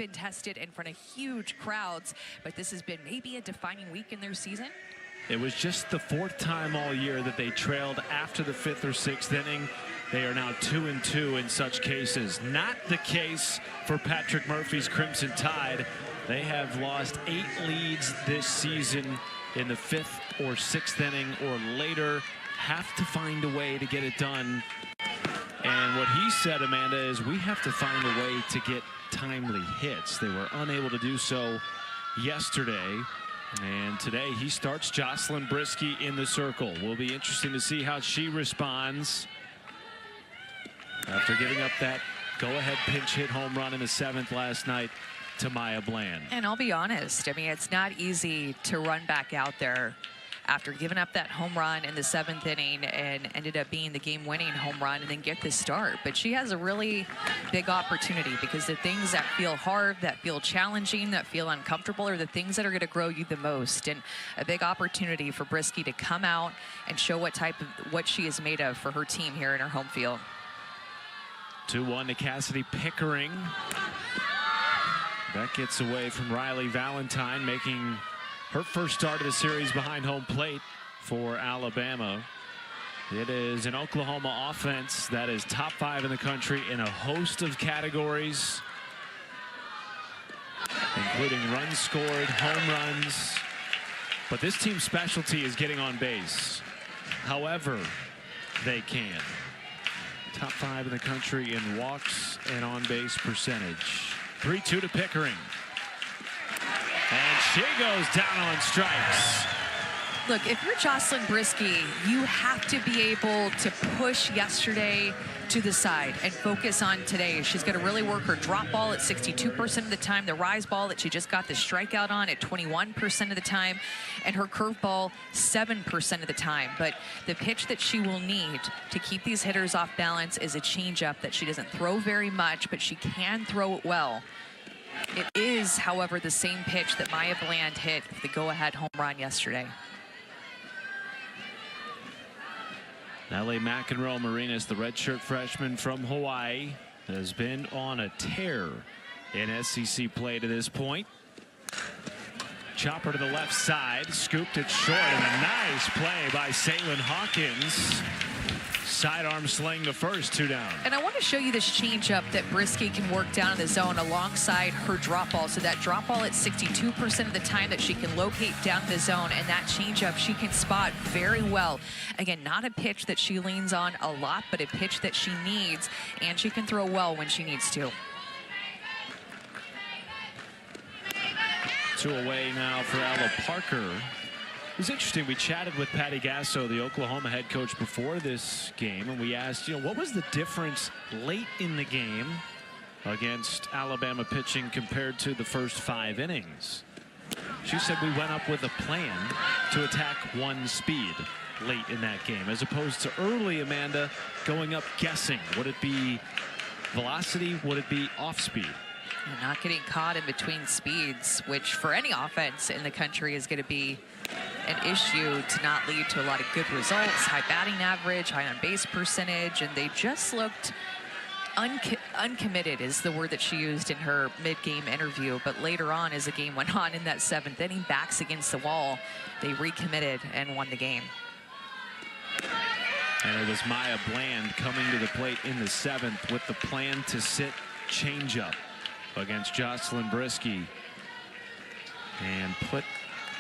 been tested in front of huge crowds, but this has been maybe a defining week in their season. It was just the 4th time all year that they trailed after the 5th or 6th inning. They are now 2-2 in such cases. Not the case for Patrick Murphy's Crimson Tide. They have lost 8 leads this season in the 5th or 6th inning or later. Have to find a way to get it done. And what he said, Amanda, is we have to find a way to get timely hits. They were unable to do so yesterday. And today he starts Jocelyn Briskey in the circle. Will be interesting to see how she responds after giving up that go-ahead pinch hit home run in the 7th last night to Maya Bland. And I'll be honest, I mean, it's not easy to run back out there after giving up that home run in the 7th inning and ended up being the game-winning home run and then get this start. But she has a really big opportunity, because the things that feel hard, that feel challenging, that feel uncomfortable are the things that are going to grow you the most. And a big opportunity for Briskey to come out and show what she is made of for her team here in her home field. 2-1 to Cassidy Pickering. That gets away from Riley Valentine, making her first start of the series behind home plate for Alabama. It is an Oklahoma offense that is top 5 in the country in a host of categories, including runs scored, home runs. But this team's specialty is getting on base. However they can. Top 5 in the country in walks and on base percentage. 3-2 to Pickering. And she goes down on strikes. Look, if you're Jocelyn Briskey, you have to be able to push yesterday to the side and focus on today. She's going to really work her drop ball at 62% of the time, the rise ball that she just got the strikeout on at 21% of the time, and her curveball 7% of the time. But the pitch that she will need to keep these hitters off balance is a changeup that she doesn't throw very much, but she can throw it well. It is, however, the same pitch that Maya Bland hit the go-ahead home run yesterday. Nelly McEnroe Marinas, the redshirt freshman from Hawaii, has been on a tear in SEC play to this point. Chopper to the left side, scooped it short, and a nice play by Saylin Hawkins. Sidearm sling to first, 2 down. And I want to show you this changeup that Briskey can work down in the zone alongside her drop ball. So that drop ball at 62% of the time that she can locate down the zone, and that changeup she can spot very well. Again, not a pitch that she leans on a lot, but a pitch that she needs, and she can throw well when she needs to. 2 away now for Ella Parker. It was interesting. We chatted with Patty Gasso, the Oklahoma head coach, before this game, and we asked, what was the difference late in the game against Alabama pitching compared to the first 5 innings? She said we went up with a plan to attack one speed late in that game, as opposed to early, Amanda, going up guessing. Would it be velocity? Would it be off speed? You're not getting caught in between speeds, which for any offense in the country is going to be an issue to not lead to a lot of good results. High batting average, high on base percentage, and they just looked uncommitted is the word that she used in her mid-game interview. But later on, as the game went on in that 7th inning, backs against the wall, they recommitted and won the game. And it was Maya Bland coming to the plate in the 7th with the plan to sit changeup against Jocelyn Briskey and put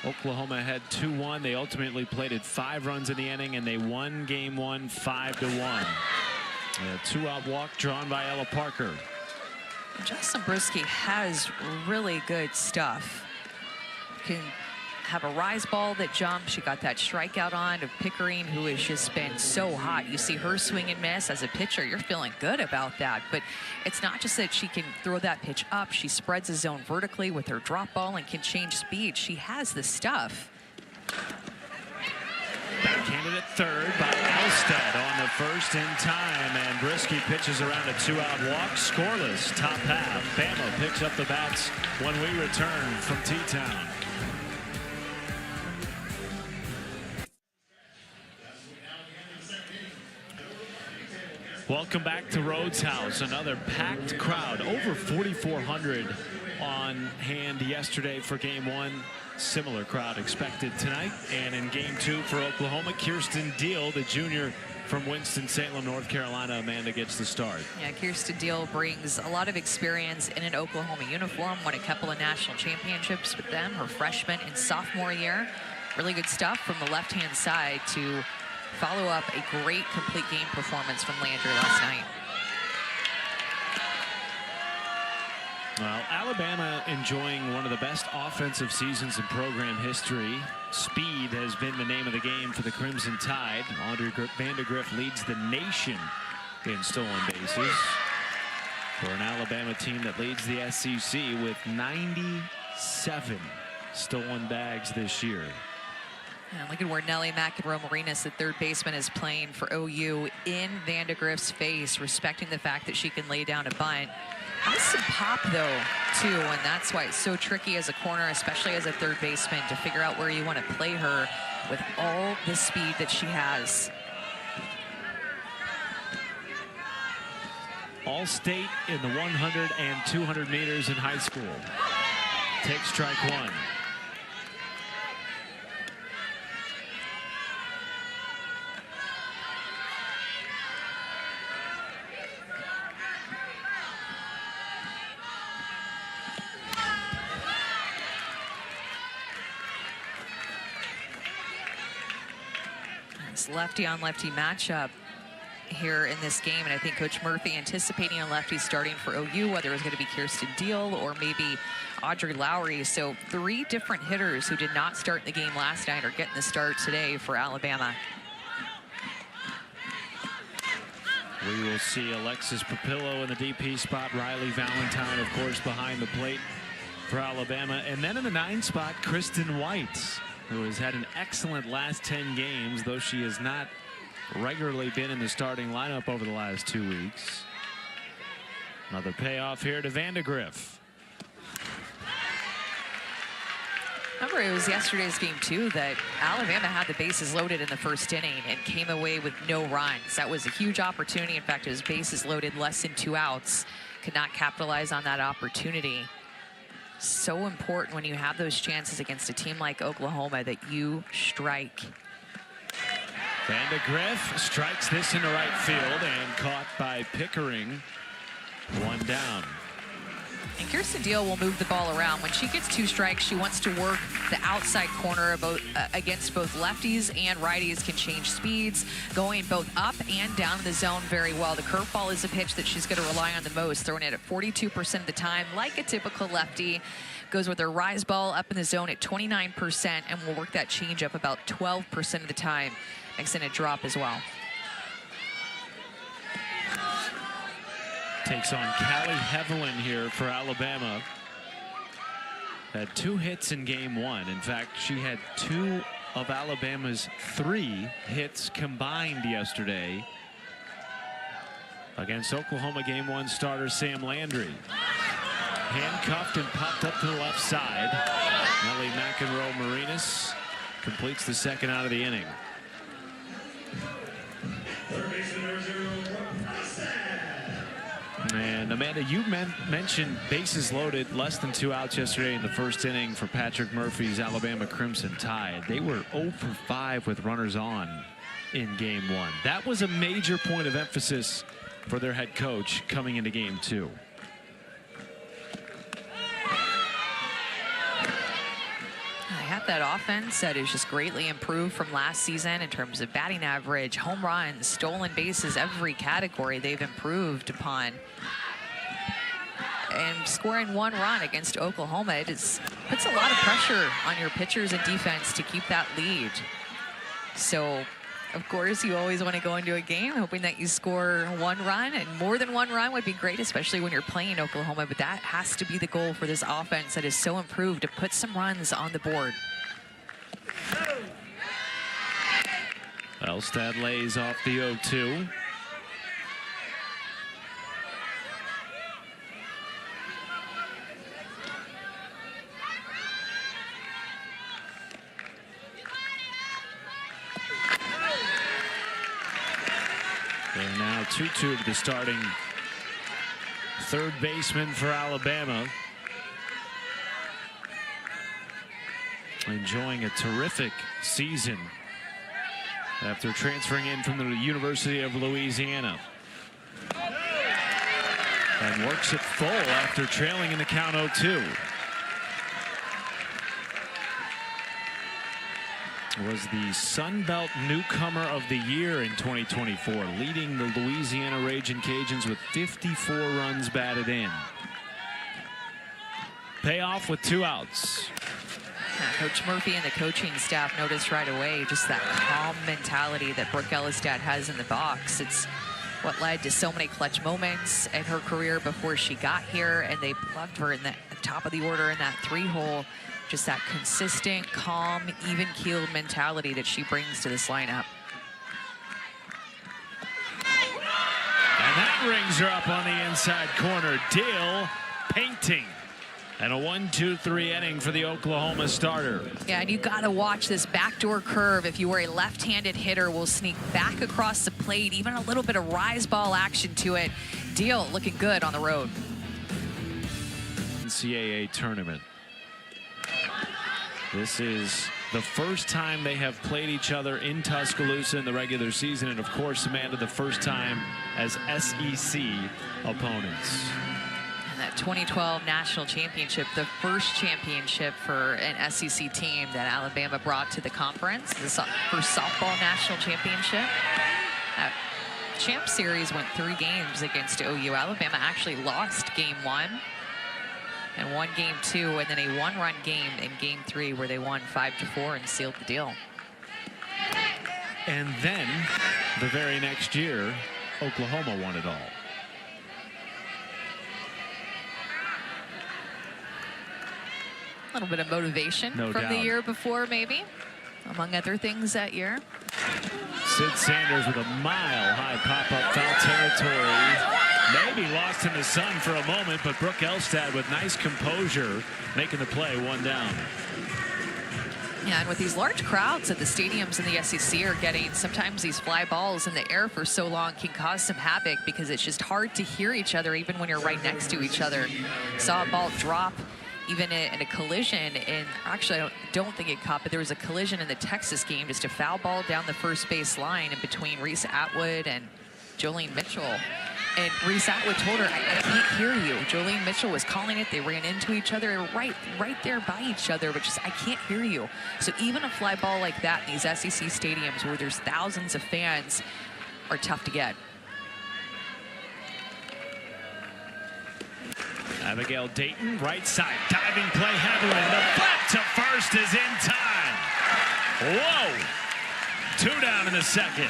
Oklahoma ahead 2-1. They ultimately plated 5 runs in the inning, and they won game 1 5-1. A 2-out walk drawn by Ella Parker. Jocelyn Briskey has really good stuff. Can have a rise ball that jumps. She got that strikeout on of Pickering, who has just been so hot. You see her swing and miss as a pitcher. You're feeling good about that. But it's not just that she can throw that pitch up. She spreads the zone vertically with her drop ball and can change speed. She has the stuff. Backhanded at third by Alstead on the first in time, and Briskey pitches around a 2-out walk, scoreless top half. Bama picks up the bats when we return from T-Town. Welcome back to Rhodes House. Another packed crowd, over 4,400 on hand yesterday for game one. Similar crowd expected tonight. And in game two for Oklahoma, Kirsten Deal, the junior from Winston-Salem, North Carolina. Amanda gets the start. Yeah, Kirsten Deal brings a lot of experience in an Oklahoma uniform, won a couple of national championships with them her freshman and sophomore year. Really good stuff from the left-hand side to follow up a great complete game performance from Landry last night. Well, Alabama enjoying one of the best offensive seasons in program history. Speed has been the name of the game for the Crimson Tide. Audrey Vandegrift leads the nation in stolen bases for an Alabama team that leads the SEC with 97 stolen bags this year. And look at where Nellie McEnroe-Marinas, the third baseman, is playing for OU in Vandegrift's face, respecting the fact that she can lay down a bunt. Has some pop, though, too, and that's why it's so tricky as a corner, especially as a third baseman, to figure out where you want to play her with all the speed that she has. All-state in the 100 and 200 meters in high school. Take strike one. Lefty on lefty matchup here in this game, and I think Coach Murphy anticipating a lefty starting for OU, whether it was going to be Kirsten Deal or maybe Audrey Lowry. So 3 different hitters who did not start in the game last night are getting the start today for Alabama. We will see Alexis Papillo in the DP spot. Riley Valentine, of course, behind the plate for Alabama. And then in the 9 spot, Kristen White, who has had an excellent last 10 games, though she has not regularly been in the starting lineup over the last 2 weeks. Another payoff here to Vandegrift. Remember, it was yesterday's game, too, that Alabama had the bases loaded in the first inning and came away with no runs. That was a huge opportunity. In fact, it was bases loaded, less than 2 outs. Could not capitalize on that opportunity. So important when you have those chances against a team like Oklahoma that you strike. Vandegrift strikes this into right field and caught by Pickering. 1 down. And Kirsten Deal will move the ball around. When she gets 2 strikes, she wants to work the outside corner against both lefties and righties, can change speeds, going both up and down in the zone very well. The curveball is a pitch that she's going to rely on the most, throwing it at 42% of the time, like a typical lefty. Goes with her rise ball up in the zone at 29% and will work that changeup about 12% of the time. Makes in a drop as well. Takes on Callie Hevelin here for Alabama. Had 2 hits in game 1. In fact, she had 2 of Alabama's 3 hits combined yesterday against Oklahoma game 1 starter Sam Landry. Handcuffed and popped up to the left side. Nellie McEnroe-Marinas completes the 2nd out of the inning. And Amanda, you mentioned bases loaded, less than 2 outs yesterday in the first inning for Patrick Murphy's Alabama Crimson Tide. They were 0 for 5 with runners on in game 1. That was a major point of emphasis for their head coach coming into game 2. That offense that is just greatly improved from last season in terms of batting average, home runs, stolen bases, every category they've improved upon. And scoring 1 run against Oklahoma, it puts a lot of pressure on your pitchers and defense to keep that lead. So, of course, you always want to go into a game hoping that you score 1 run, and more than 1 run would be great, especially when you're playing Oklahoma. But that has to be the goal for this offense that is so improved, to put some runs on the board. Elstad lays off the 0-2. They're now 2-2 to the starting third baseman for Alabama. enjoying a terrific season after transferring in from the University of Louisiana. And works it full after trailing in the count 0-2. Was the Sun Belt Newcomer of the Year in 2024, leading the Louisiana Ragin' Cajuns with 54 runs batted in. Payoff with 2 outs. Coach Murphy and the coaching staff noticed right away just that calm mentality that Brooke Elistad has in the box. It's what led to so many clutch moments in her career before she got here, and they plugged her in the top of the order in that 3-hole. Just that consistent, calm, even-keeled mentality that she brings to this lineup. And that rings her up on the inside corner. Deal painting. And a 1-2-3 inning for the Oklahoma starter. Yeah, and you got to watch this backdoor curve. If you were a left-handed hitter, will sneak back across the plate, even a little bit of rise ball action to it. Deal looking good on the road. NCAA tournament. This is the first time they have played each other in Tuscaloosa in the regular season, and of course, Amanda, the first time as SEC opponents. And that 2012 national championship, the first championship for an SEC team that Alabama brought to the conference, the first softball national championship. That Champ Series went 3 games against OU. Alabama actually lost game 1. And won game 2, and then a 1-run game in game 3 where they won 5-4 and sealed the deal. And then the very next year, Oklahoma won it all. A little bit of motivation No from doubt. the year before, maybe, among other things that year. Sid Sanders with a mile-high pop-up foul territory. Maybe lost in the sun for a moment, but Brooke Elistad with nice composure making the play, 1 down. Yeah, and with these large crowds that the stadiums in the SEC are getting, sometimes these fly balls in the air for so long can cause some havoc because it's just hard to hear each other even when you're right next to each other. Saw a ball drop even in a collision, and actually I don't think it caught, but there was a collision in the Texas game, just a foul ball down the first base line in between Reese Atwood and Jolene Mitchell. And Reese Atwood told her, I can't hear you. Jolene Mitchell was calling it. They ran into each other right there by each other, but just, I can't hear you. So even a fly ball like that in these SEC stadiums where there's thousands of fans are tough to get. Abigail Dayton, right side, diving play, Heatherland. The flip to first is in time. Whoa! 2 down in the second.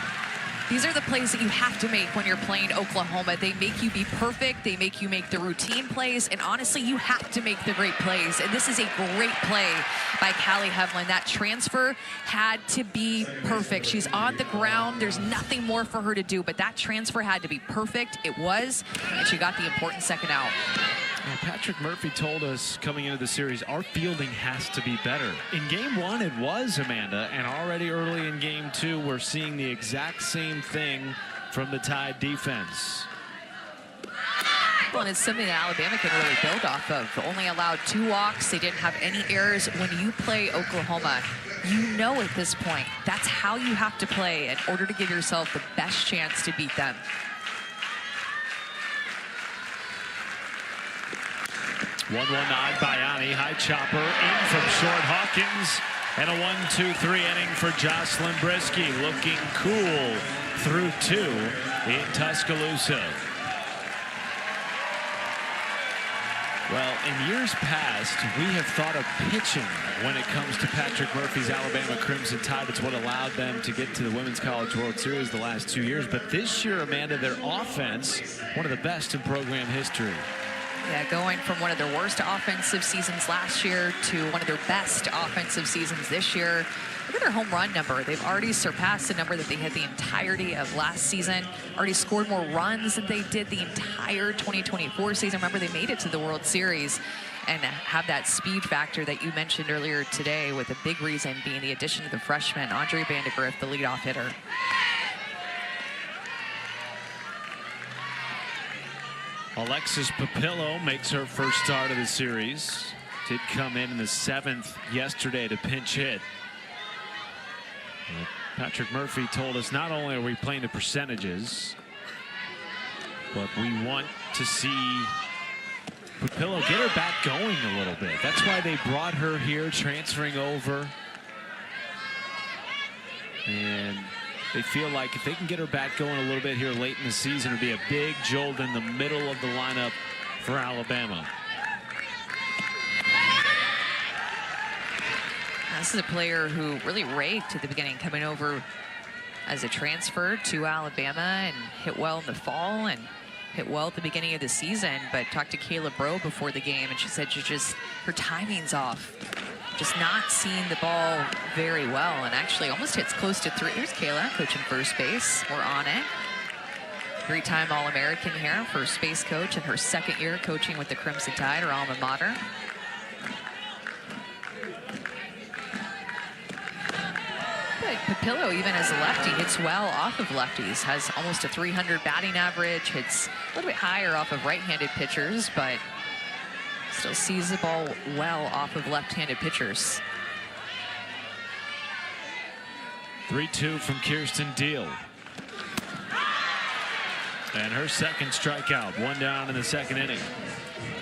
These are the plays that you have to make when you're playing Oklahoma. They make you be perfect. They make you make the routine plays. And honestly, you have to make the great plays. And this is a great play by Callie Heavland. That transfer had to be perfect. She's on the ground. There's nothing more for her to do. But that transfer had to be perfect. It was. And she got the important second out. Yeah, Patrick Murphy told us coming into the series, our fielding has to be better. In game 1, it was, Amanda, and already early in game 2, we're seeing the exact same thing from the Tide defense. Well, and it's something that Alabama can really build off of. Only allowed 2 walks. They didn't have any errors. When you play Oklahoma, you know at this point, that's how you have to play in order to give yourself the best chance to beat them. 1-1 nod by Ani. High chopper in from short. Hawkins. And a 1-2-3 inning for Jocelyn Brisky. Looking cool through 2 in Tuscaloosa. Well, in years past, we have thought of pitching when it comes to Patrick Murphy's Alabama Crimson Tide. It's what allowed them to get to the Women's College World Series the last 2 years. But this year, Amanda, their offense, one of the best in program history. Yeah, going from one of their worst offensive seasons last year to one of their best offensive seasons this year. Look at their home run number. They've already surpassed the number that they had the entirety of last season. Already scored more runs than they did the entire 2024 season. Remember, they made it to the World Series and have that speed factor that you mentioned earlier today, with a big reason being the addition of the freshman, Andre Vandegrift, the leadoff hitter. Alexis Papillo makes her first start of the series. did come in the 7th yesterday to pinch hit. Patrick Murphy told us not only are we playing the percentages, but we want to see Papillo get her back going a little bit. That's why they brought her here, transferring over. And they feel like if they can get her back going a little bit here late in the season, it'll be a big jolt in the middle of the lineup for Alabama. This is a player who really raked at the beginning, coming over as a transfer to Alabama and hit well in the fall and hit well at the beginning of the season. But talked to Kayla Bro before the game, and she said her timing's off. Just not seeing the ball very well, and actually almost hits close to 3. There's Kayla coaching first base. We're on it. 3-time All-American here, first base coach, and her 2nd year coaching with the Crimson Tide, her alma mater. But Papillo, even as a lefty, hits well off of lefties, has almost a 300 batting average, hits a little bit higher off of right-handed pitchers, but still sees the ball well off of left-handed pitchers. 3-2 from Kirsten Deal. And her 2nd strikeout, 1 down in the 2nd inning.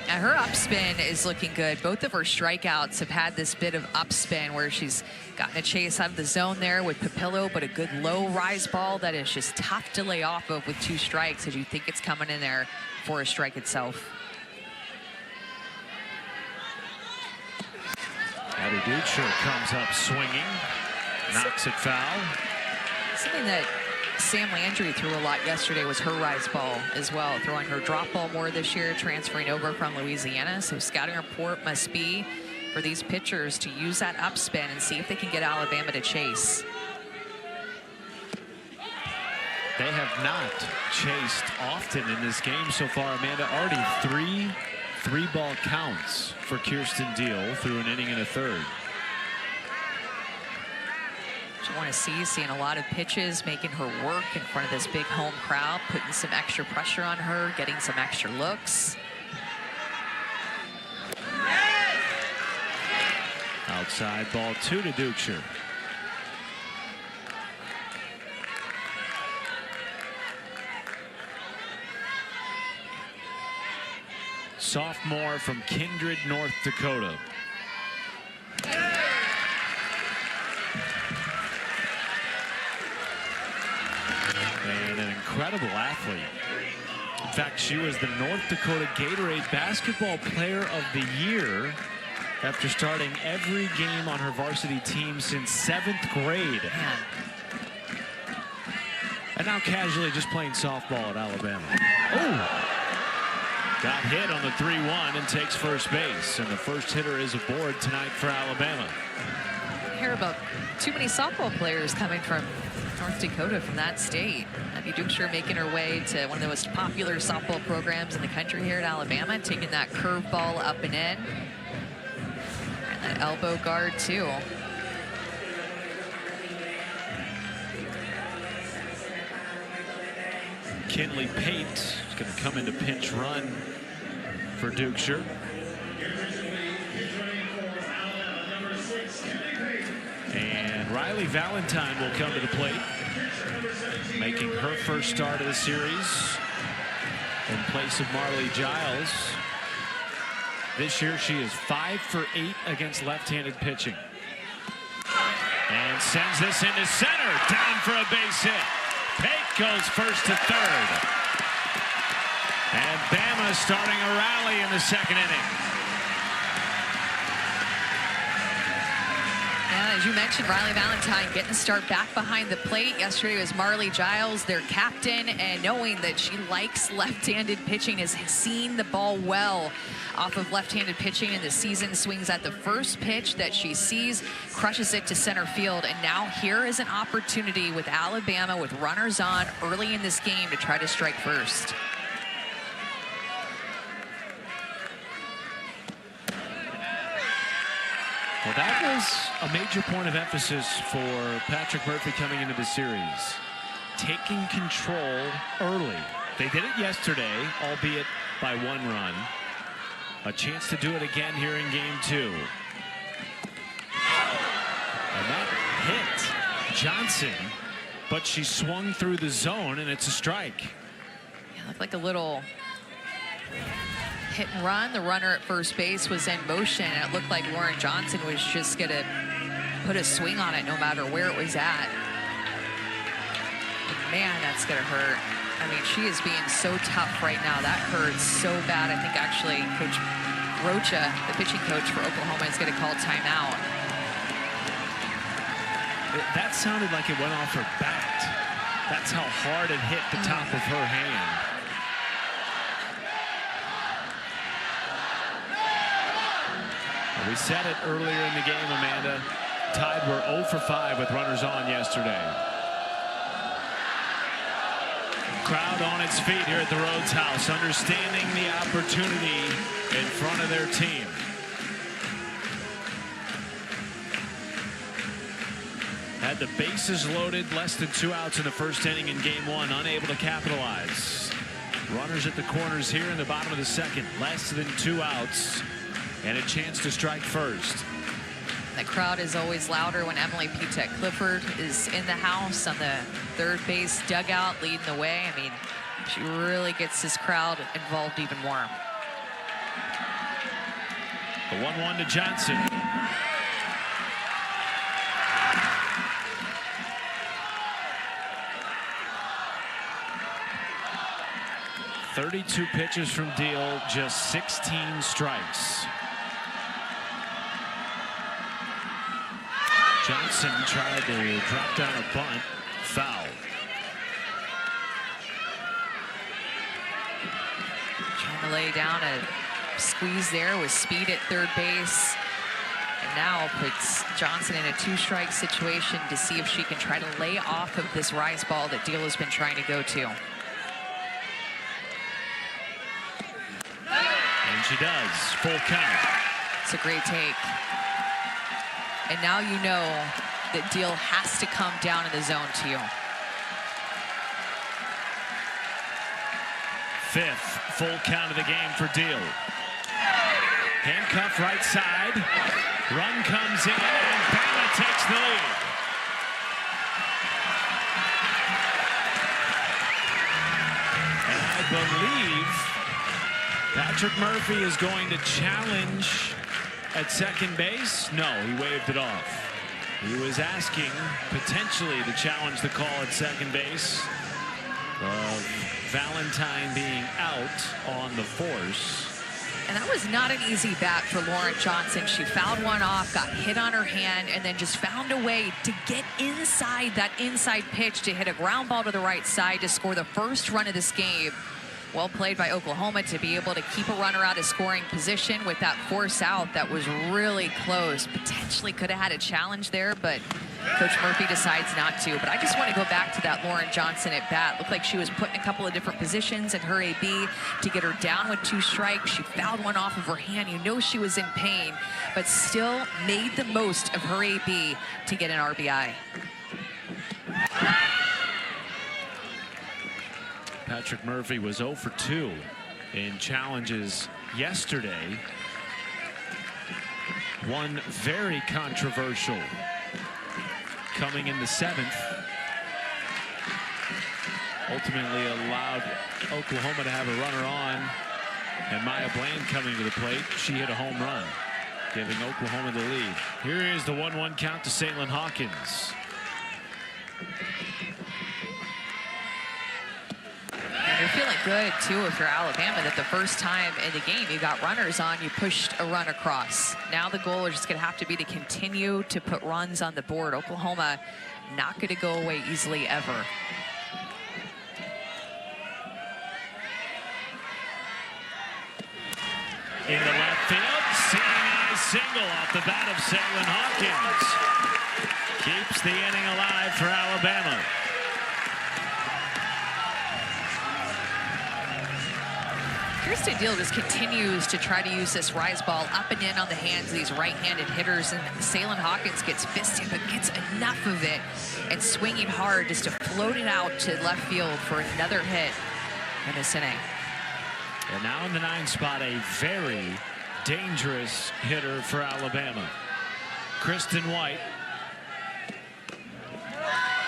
Now her upspin is looking good. Both of her strikeouts have had this bit of upspin where she's gotten a chase out of the zone there with Papillo, but a good low rise ball that is just tough to lay off of with 2 strikes as you think it's coming in there for a strike itself. Abby Duchscher comes up swinging, knocks it foul. Something that Sam Landry threw a lot yesterday was her rise ball as well, throwing her drop ball more this year, transferring over from Louisiana. So scouting report must be for these pitchers to use that upspin and see if they can get Alabama to chase. They have not chased often in this game so far, Amanda. Already 3 ball counts for Kirsten Deal through an inning and a 3rd. You want to see, seeing a lot of pitches, making her work in front of this big home crowd, putting some extra pressure on her, getting some extra looks. Outside ball 2 to Duchscher. Sophomore from Kindred, North Dakota. And an incredible athlete. In fact, she was the North Dakota Gatorade Basketball Player of the Year after starting every game on her varsity team since 7th grade. Man. And now casually just playing softball at Alabama. Oh! Got hit on the 3-1 and takes first base. And the first hitter is aboard tonight for Alabama. I hear about too many softball players coming from North Dakota from that state. Abby Duchscher making her way to one of the most popular softball programs in the country here at Alabama, taking that curveball up and in. And that elbow guard too. Kinley Pate is going to come into pinch run for Duchscher. And Riley Valentine will come to the plate, making her first start of the series in place of Marley Giles. This year she is 5 for 8 against left-handed pitching. And sends this into center, down for a base hit. Pate goes first to 3rd. And Bama starting a rally in the 2nd inning. Yeah, as you mentioned, Riley Valentine getting the start back behind the plate. Yesterday was Marley Giles, their captain, and knowing that she likes left-handed pitching, has seen the ball well off of left-handed pitching in the season, swings at the first pitch that she sees, crushes it to center field, and now here is an opportunity with Alabama with runners on early in this game to try to strike first. Well, that was a major point of emphasis for Patrick Murphy coming into the series. Taking control early. They did it yesterday, albeit by 1 run. A chance to do it again here in game 2. And that hit Johnson, but she swung through the zone, and it's a strike. Yeah, looked like a little hit and run. The runner at first base was in motion, and it looked like Lauren Johnson was just going to put a swing on it no matter where it was at. Man, that's going to hurt. I mean, she is being so tough right now. That hurts so bad. I think actually Coach Rocha, the pitching coach for Oklahoma, is going to call timeout. That sounded like it went off her bat. That's how hard it hit the top of her hand. We said it earlier in the game, Amanda. Tide were 0 for 5 with runners on yesterday. Crowd on its feet here at the Rhodes House, understanding the opportunity in front of their team. Had the bases loaded, less than 2 outs in the first inning in game 1, unable to capitalize. Runners at the corners here in the bottom of the second, less than 2 outs, and a chance to strike first. The crowd is always louder when Emily Pitek Clifford is in the house on the third base dugout leading the way. I mean, she really gets this crowd involved even more. The 1-1 to Johnson. .32 pitches from Deal, just 16 strikes. Johnson tried to drop down a bunt, foul. Trying to lay down a squeeze there with speed at third base. And now puts Johnson in a 2-strike situation to see if she can try to lay off of this rise ball that Deal has been trying to go to. And she does, full count. It's a great take. And now you know that Deal has to come down in the zone to you. 5th full count of the game for Deal. Handcuff right side. Run comes in, and Bama takes the lead. And I believe Patrick Murphy is going to challenge at second base. No, he waved it off. He was asking potentially to challenge the call at second base of Valentine being out on the force. And that was not an easy bat for Lauren Johnson. She fouled one off, got hit on her hand, and then just found a way to get inside that inside pitch to hit a ground ball to the right side to score the first run of this game. Well played by Oklahoma to be able to keep a runner out of scoring position with that force out that was really close. Potentially could have had a challenge there, but Coach Murphy decides not to. But I just want to go back to that Lauren Johnson at bat. Looked like she was put in a couple of different positions in her AB to get her down with 2 strikes. She fouled one off of her hand. You know she was in pain, but still made the most of her AB to get an RBI. Patrick Murphy was 0 for 2 in challenges yesterday. One very controversial coming in the 7th. Ultimately allowed Oklahoma to have a runner on, and Maya Bland coming to the plate. She hit a home run, giving Oklahoma the lead. Here is the 1-1 count to Saylin Hawkins. You're feeling good, too, if you're Alabama, that the first time in the game you got runners on, you pushed a run across. Now the goal is just going to have to be to continue to put runs on the board. Oklahoma not going to go away easily ever. In the left field, seeing a single off the bat of Saylin Hawkins. Keeps the inning alive for Alabama. Kirsten Deal just continues to try to use this rise ball up and in on the hands of these right-handed hitters, and Saylin Hawkins gets fisted, but gets enough of it and swinging hard just to float it out to left field for another hit in this inning. And now in the 9 spot, a very dangerous hitter for Alabama. Kristen White,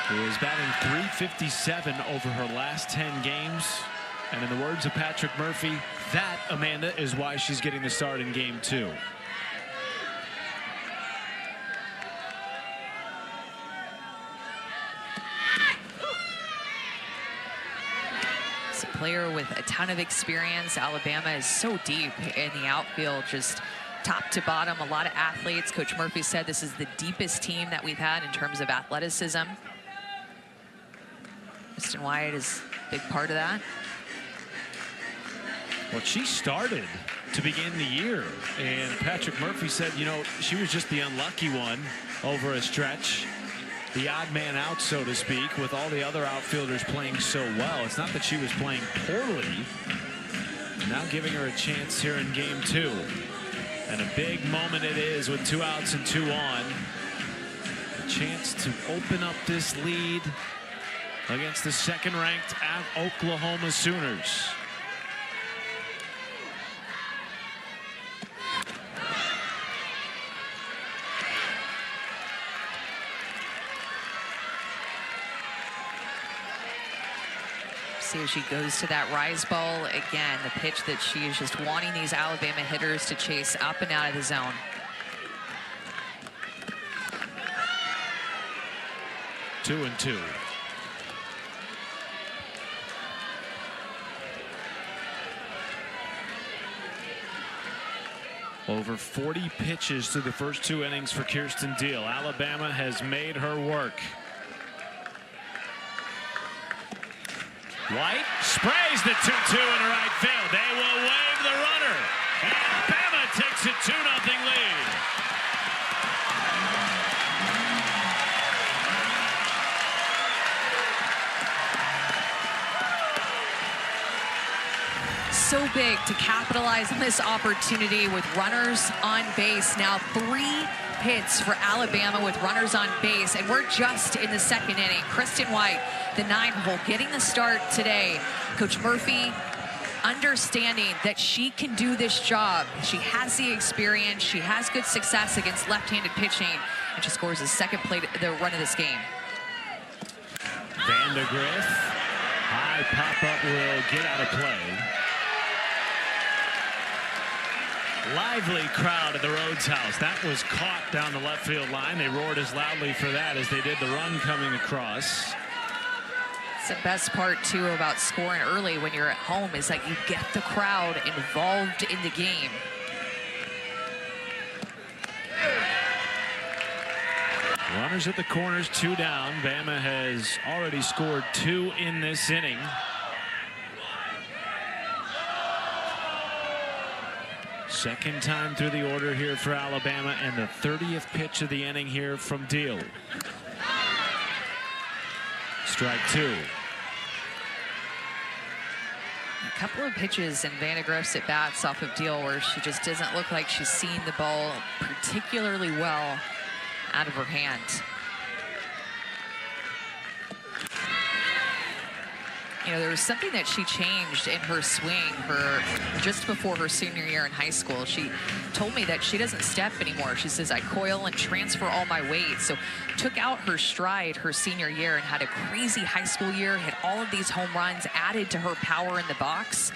who is batting .357 over her last 10 games. And in the words of Patrick Murphy, that, Amanda, is why she's getting the start in game 2. It's a player with a ton of experience. Alabama is so deep in the outfield, just top to bottom, a lot of athletes. Coach Murphy said this is the deepest team that we've had in terms of athleticism. Kristen White is a big part of that. Well, she started to begin the year, and Patrick Murphy said, you know, she was just the unlucky one over a stretch. The odd man out, so to speak, with all the other outfielders playing so well. It's not that she was playing poorly. Now giving her a chance here in game 2. And a big moment it is with 2 outs and 2 on. A chance to open up this lead against the second-ranked Oklahoma Sooners. See if she goes to that rise ball again, the pitch that she is just wanting these Alabama hitters to chase up and out of the zone. Two and two. Over 40 pitches through the first 2 innings for Kirsten Deal. Alabama has made her work. White sprays the 2-2 into right field. They will wave the runner. Alabama takes a 2-0 lead. So big to capitalize on this opportunity with runners on base. Now 3 hits for Alabama with runners on base, and we're just in the 2nd inning. Kristen White, the 9-hole, getting the start today. Coach Murphy understanding that she can do this job. She has the experience. She has good success against left-handed pitching, and she scores the 2nd play, the run of this game. Vandegrift, high pop-up will get out of play. Lively crowd at the Rhodes House. That was caught down the left field line. They roared as loudly for that as they did the run coming across. It's the best part, too, about scoring early when you're at home is that you get the crowd involved in the game. Runners at the corners, 2 down. Bama has already scored 2 in this inning. Second time through the order here for Alabama, and the 30th pitch of the inning here from Deal. Strike 2. A couple of pitches in Vandegrift's at bats off of Deal where she just doesn't look like she's seen the ball particularly well out of her hand. You know, there was something that she changed in her swing just before her senior year in high school. She told me that she doesn't step anymore. She says, I coil and transfer all my weight. So took out her stride her senior year and had a crazy high school year, hit all of these home runs, added to her power in the box.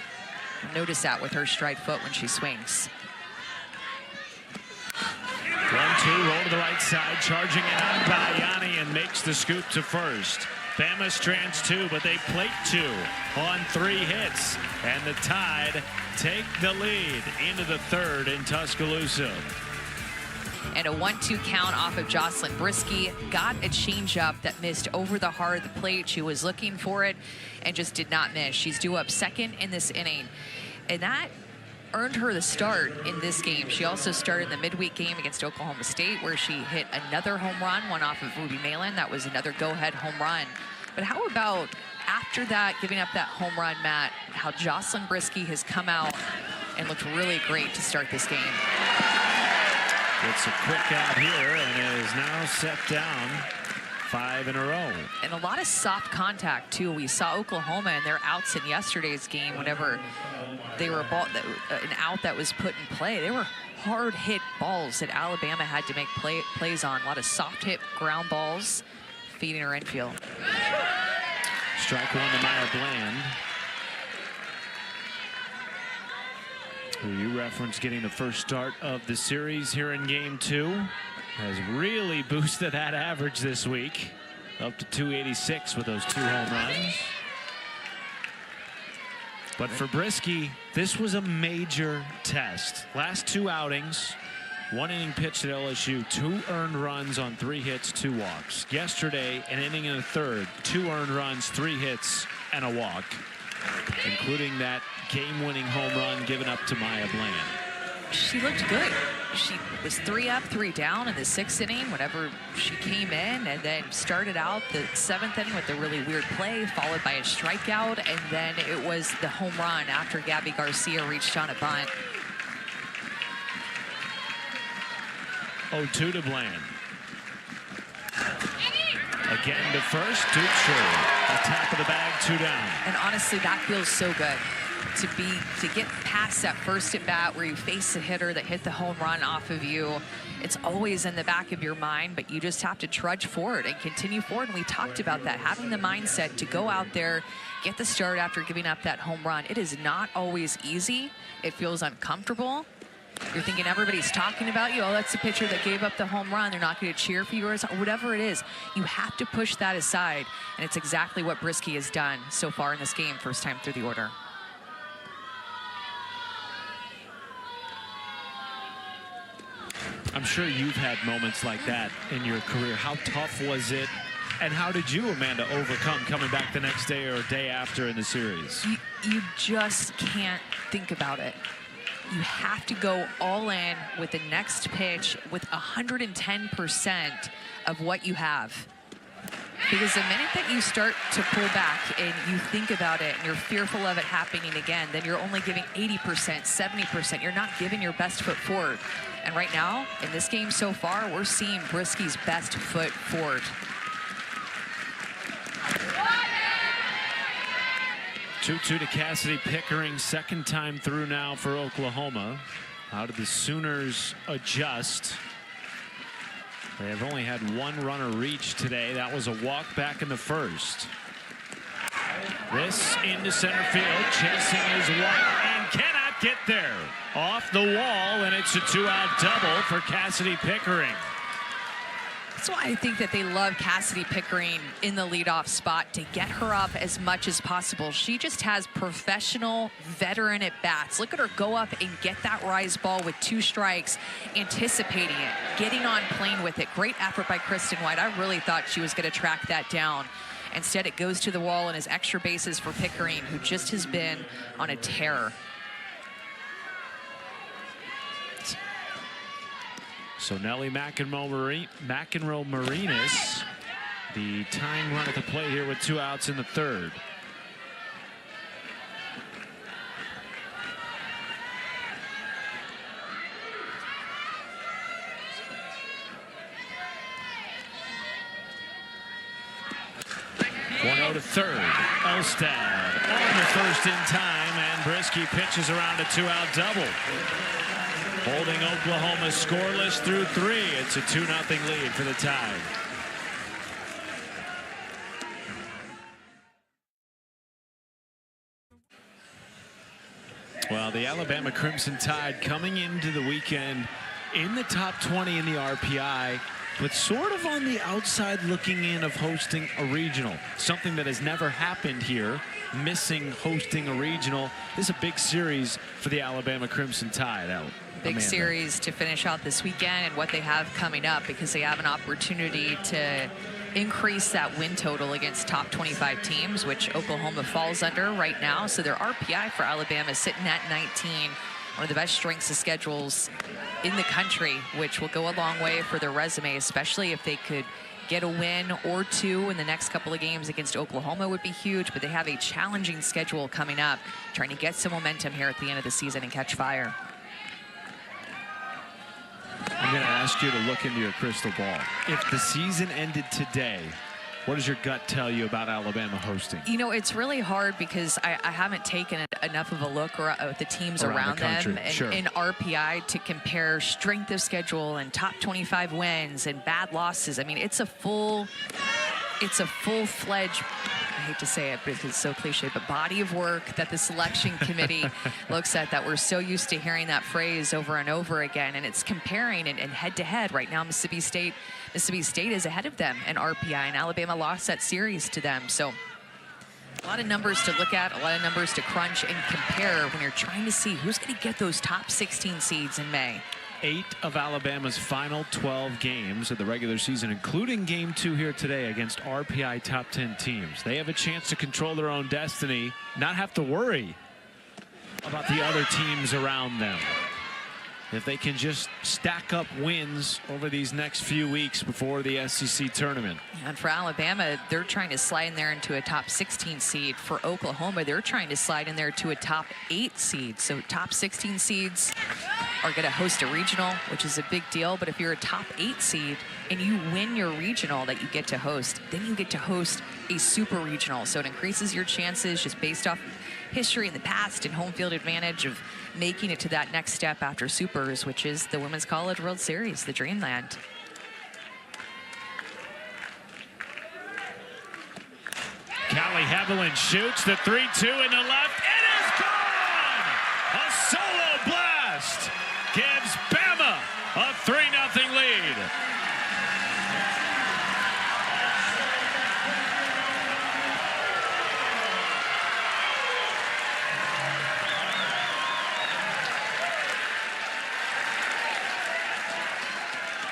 Notice that with her stride foot when she swings. 1-2, roll to the right side, charging it out by Yanni and makes the scoop to first. Bama strands 2, but they plate 2 on 3 hits, and the Tide take the lead into the 3rd in Tuscaloosa. And a 1-2 count off of Jocelyn Brisky. Got a changeup that missed over the heart of the plate. She was looking for it and just did not miss. She's due up 2nd in this inning, and that earned her the start in this game. She also started in the midweek game against Oklahoma State where she hit another home run, one off of Ruby Malin. That was another go-ahead home run. But how about after that, giving up that home run, Matt, how Jocelyn Brisky has come out and looked really great to start this game. Gets a quick out here and is now set down 5 in a row. And a lot of soft contact, too. We saw Oklahoma in their outs in yesterday's game. Whenever they were an out that was put in play, they were hard hit balls that Alabama had to make plays on. A lot of soft hit ground balls feeding her infield. Strike one to Maya Bland, who you referenced getting the first start of the series here in game 2. Has really boosted that average this week, up to 286 with those 2 home runs. But for Brieske, this was a major test. Last 2 outings, 1 inning pitched at LSU, 2 earned runs on 3 hits, 2 walks. Yesterday, an inning and a third, 2 earned runs, 3 hits, and a walk, including that game-winning home run given up to Maya Bland. She looked good. She was 3 up, 3 down in the 6th inning whenever she came in, and then started out the 7th inning with a really weird play, followed by a strikeout, and then it was the home run after Gabby Garcia reached on a bunt. 0-2 to Bland. Again to first, Duke short. A tap of the bag, 2 down. And honestly, that feels so good. To get past that first at bat where you face a hitter that hit the home run off of you, it's always in the back of your mind, but you just have to trudge forward and continue forward. And we talked about that, having the mindset to go out there, get the start after giving up that home run. It is not always easy. It feels uncomfortable. You're thinking everybody's talking about you. Oh, that's the pitcher that gave up the home run. They're not going to cheer for you or whatever it is. You have to push that aside, and it's exactly what Brieske has done so far in this game, first time through the order. I'm sure you've had moments like that in your career. How tough was it? And how did you, Amanda, overcome coming back the next day or day after in the series? You just can't think about it. You have to go all in with the next pitch with 110% of what you have. Because the minute that you start to pull back and you think about it and you're fearful of it happening again, then you're only giving 80%, 70%. You're not giving your best foot forward. And right now, in this game so far, we're seeing Brieske's best foot forward. 2-2 to Cassidy Pickering, second time through now for Oklahoma. How did the Sooners adjust? They have only had 1 runner reach today. That was a walk back in the first. This into center field, chasing is White and cannot get there. Off the wall, and it's a 2-out double for Cassidy Pickering. That's why I think that they love Cassidy Pickering in the leadoff spot, to get her up as much as possible. She just has professional veteran at bats. Look at her go up and get that rise ball with 2 strikes, anticipating it, getting on plane with it. Great effort by Kristen White. I really thought she was going to track that down. Instead, it goes to the wall and is extra bases for Pickering, who just has been on a tear. So Nelly McEnroe Marinas, the tying run at the plate here with 2 outs in the third. One out to third. Elstad on the first in time, and Brieske pitches around a 2-out double. Holding Oklahoma scoreless through 3. It's a 2-0 lead for the Tide. Well, the Alabama Crimson Tide coming into the weekend in the top 20 in the RPI, but sort of on the outside looking in of hosting a regional. Something that has never happened here, missing hosting a regional. This is a big series for the Alabama Crimson Tide. Big series to finish out this weekend and what they have coming up, because they have an opportunity to increase that win total against top 25 teams, which Oklahoma falls under right now. So their RPI for Alabama is sitting at 19, one of the best strengths of schedules in the country, which will go a long way for their resume, especially if they could get a win or 2 in the next couple of games against Oklahoma would be huge. But they have a challenging schedule coming up, trying to get some momentum here at the end of the season and catch fire. I'm going to ask you to look into your crystal ball. If the season ended today, what does your gut tell you about Alabama hosting? You know, it's really hard because I haven't taken enough of a look at the teams around them in RPI to compare strength of schedule and top 25 wins and bad losses. I mean, it's a full-fledged, I hate to say it because it's so cliche, but body of work that the selection committee looks at, that we're so used to hearing that phrase over and over again. And it's comparing and head-to-head. Right now, Mississippi State is ahead of them in RPI, and Alabama lost that series to them. So a lot of numbers to look at, a lot of numbers to crunch and compare when you're trying to see who's going to get those top 16 seeds in May. 8 of Alabama's final 12 games of the regular season, including Game 2 here today against RPI top 10 teams. They have a chance to control their own destiny, not have to worry about the other teams around them. If they can just stack up wins over these next few weeks before the SEC tournament. And for Alabama, they're trying to slide in there into a top 16 seed. For Oklahoma, they're trying to slide in there to a top 8 seed. So top 16 seeds are going to host a regional, which is a big deal. But if you're a top 8 seed and you win your regional that you get to host, then you get to host a super regional. So it increases your chances just based off history in the past and home field advantage of making it to that next step after supers, which is the Women's College World Series, the Dreamland. Callie Heavlin shoots the 3-2 in the left. It is gone! A solo blast gives Bama a 3-0 lead.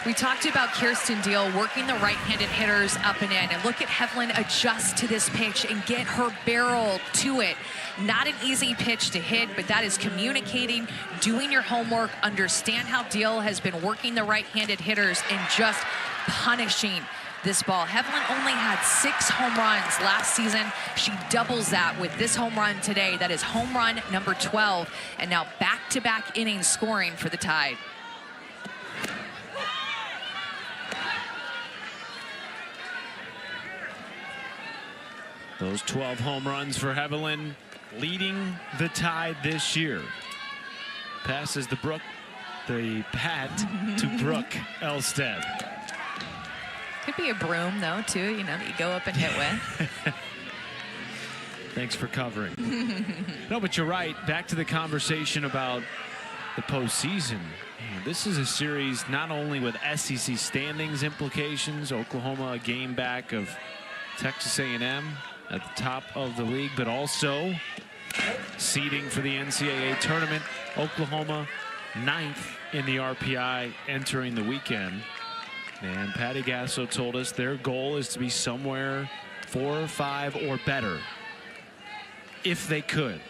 We talked about Kirsten Deal working the right-handed hitters up and in, and look at Heavlin adjust to this pitch and get her barrel to it. Not an easy pitch to hit, but that is communicating, doing your homework, understand how Deal has been working the right-handed hitters and just punishing this ball. Heavlin only had 6 home runs last season. She doubles that with this home run today. That is home run number 12, and now back-to-back innings scoring for the Tide. Those 12 home runs for Heavlin, leading the Tide this year. Passes the bat to Brooke Elstead. Could be a broom, though, too, you know, that you go up and hit with. Thanks for covering. No, but you're right. Back to the conversation about the postseason. Man, this is a series not only with SEC standings implications, Oklahoma a game back of Texas A&M at the top of the league, but also seeding for the NCAA tournament. Oklahoma 9th in the RPI entering the weekend. And Patty Gasso told us their goal is to be somewhere 4 or 5 or better if they could.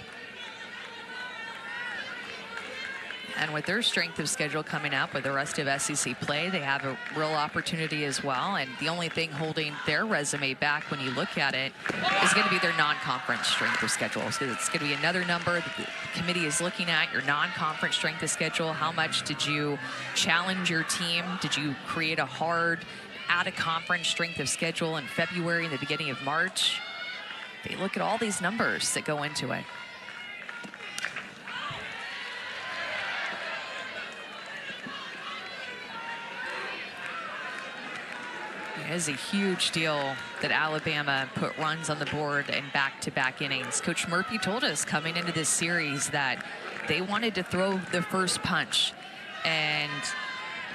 And with their strength of schedule coming up with the rest of SEC play, they have a real opportunity as well. And the only thing holding their resume back when you look at it is going to be their non-conference strength of schedule. So it's going to be another number that the committee is looking at, your non-conference strength of schedule. How much did you challenge your team? Did you create a hard out-of-conference strength of schedule in February and the beginning of March? They look at all these numbers that go into it. It is a huge deal that Alabama put runs on the board in back-to-back innings. Coach Murphy told us coming into this series that they wanted to throw the first punch, and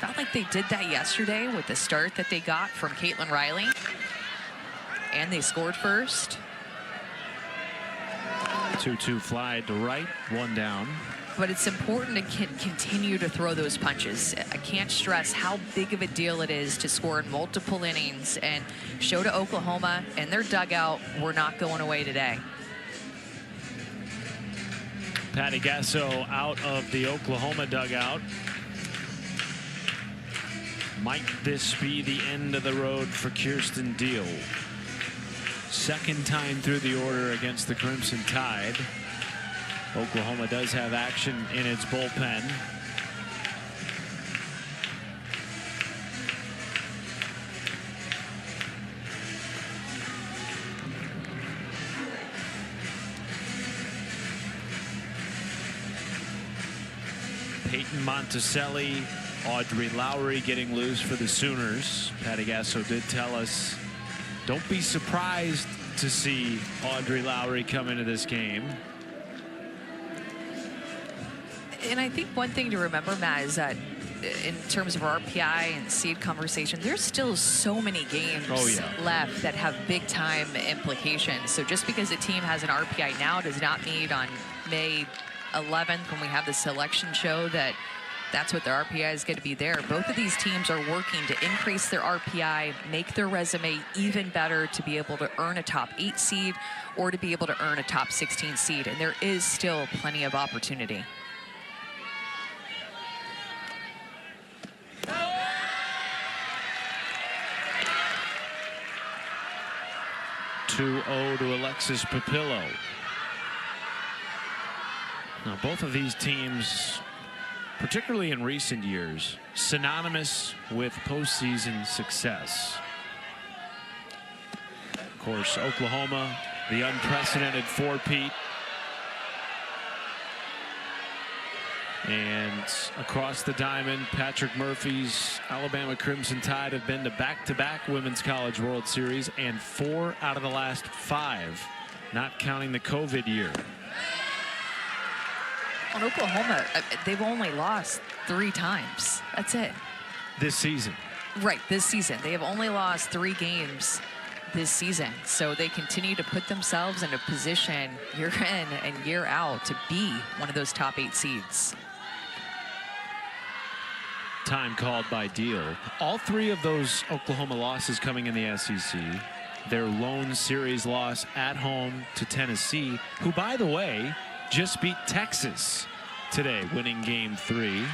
felt like they did that yesterday with the start that they got from Caitlin Riley, and they scored first. 2-2 fly to right, 1 down. But it's important to continue to throw those punches. I can't stress how big of a deal it is to score in multiple innings and show to Oklahoma and their dugout, we're not going away today. Patty Gasso out of the Oklahoma dugout. Might this be the end of the road for Kirsten Deal? Second time through the order against the Crimson Tide. Oklahoma does have action in its bullpen. Peyton Monticelli, Audrey Lowry getting loose for the Sooners. Patty Gasso did tell us, don't be surprised to see Audrey Lowry come into this game. And I think one thing to remember, Matt, is that in terms of RPI and seed conversation, there's still so many games left that have big time implications. So just because a team has an RPI now does not mean on May 11th when we have the selection show that that's what their RPI is going to be there. Both of these teams are working to increase their RPI, make their resume even better to be able to earn a top 8 seed or to be able to earn a top 16 seed. And there is still plenty of opportunity. 2-0 to Alexis Papillo. Now, both of these teams, particularly in recent years, synonymous with postseason success. Of course, Oklahoma, the unprecedented four-peat. And across the diamond, Patrick Murphy's Alabama Crimson Tide have been to back-to-back Women's College World Series, and 4 out of the last 5, not counting the COVID year. On Oklahoma, they've only lost 3 times. That's it. This season. Right, this season. They have only lost 3 games this season. So they continue to put themselves in a position year in and year out to be one of those top 8 seeds. Time called by Deal. All 3 of those Oklahoma losses coming in the SEC. Their lone series loss at home to Tennessee, who, by the way, just beat Texas today, winning game 3.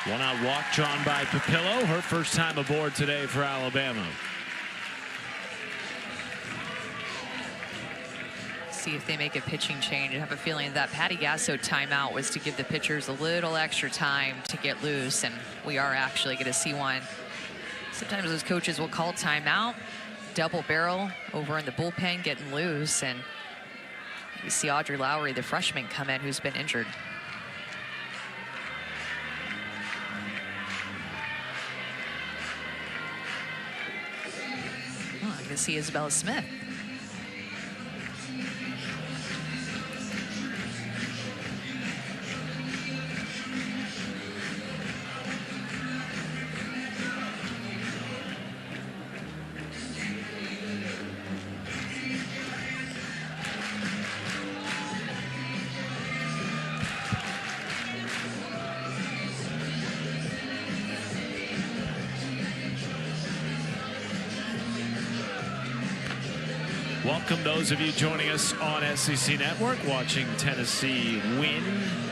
One-out walk drawn by Papillo, her first time aboard today for Alabama. See if they make a pitching change. I have a feeling that Patty Gasso timeout was to give the pitchers a little extra time to get loose, and we are actually going to see one. Sometimes those coaches will call timeout, double barrel over in the bullpen getting loose, and you see Audrey Lowry, the freshman, come in who's been injured. Oh, I can see Isabella Smith. Welcome those of you joining us on SEC Network, watching Tennessee win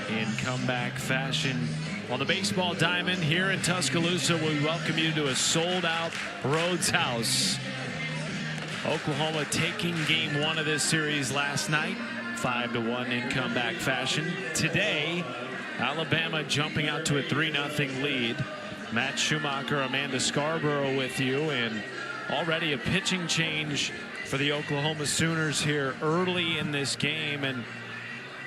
in comeback fashion on the baseball diamond here in Tuscaloosa. We welcome you to a sold-out Rhodes House. Oklahoma taking game 1 of this series last night, 5-1 in comeback fashion. Today, Alabama jumping out to a 3-0 lead. Matt Schumacher, Amanda Scarborough with you, and already a pitching change for the Oklahoma Sooners here early in this game. And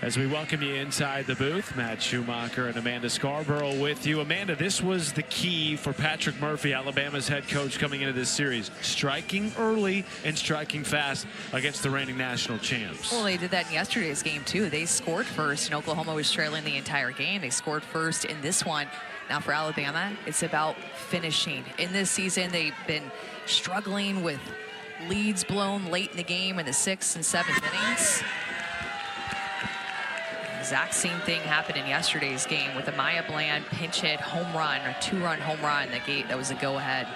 as we welcome you inside the booth, Matt Schumacher and Amanda Scarborough with you. Amanda, this was the key for Patrick Murphy, Alabama's head coach, coming into this series. Striking early and striking fast against the reigning national champs. Well, they did that in yesterday's game, too. They scored first, and Oklahoma was trailing the entire game. They scored first in this one. Now for Alabama, it's about finishing. In this season, they've been struggling with leads blown late in the game in the 6th and 7th innings. Exact same thing happened in yesterday's game with a Maya Bland pinch hit home run, a 2-run home run that was a go-ahead.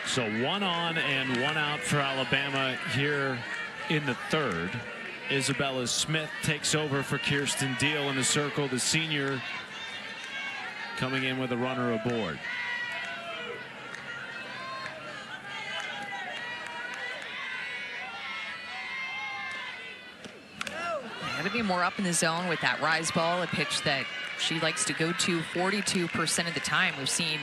So 1 on and 1 out for Alabama here in the 3rd. Isabella Smith takes over for Kirsten Deal in the circle, the senior coming in with a runner aboard. Got to be more up in the zone with that rise ball, a pitch that she likes to go to 42% of the time. We've seen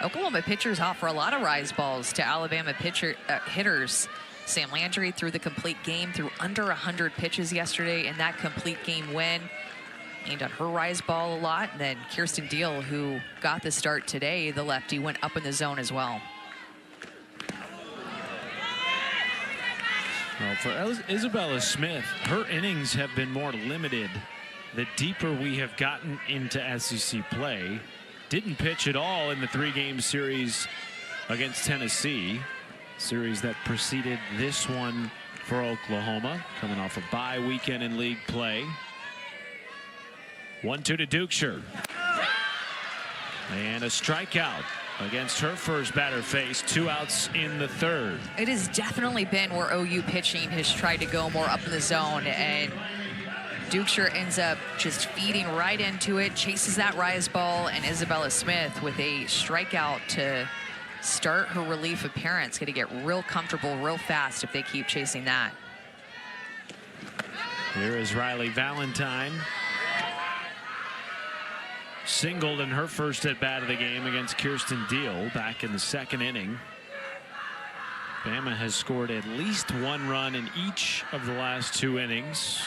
Oklahoma pitchers offer a lot of rise balls to Alabama hitters. Sam Landry threw the complete game, threw under 100 pitches yesterday in that complete game win. Aimed on her rise ball a lot. And then Kirsten Deal, who got the start today, the lefty, went up in the zone as well. Well, for Isabella Smith, her innings have been more limited the deeper we have gotten into SEC play. Didn't pitch at all in the 3-game series against Tennessee, series that preceded this one for Oklahoma, coming off a bye weekend in league play. 1-2 to Dukeshire. And a strikeout against her first batter face. 2 outs in the 3rd. It has definitely been where OU pitching has tried to go more up in the zone, and Dukeshire ends up just feeding right into it, chases that rise ball, and Isabella Smith with a strikeout to start her relief appearance. Going to get real comfortable real fast if they keep chasing that. Here is Riley Valentine. Singled in her first at bat of the game against Kirsten Deal back in the 2nd inning. Bama has scored at least 1 run in each of the last 2 innings,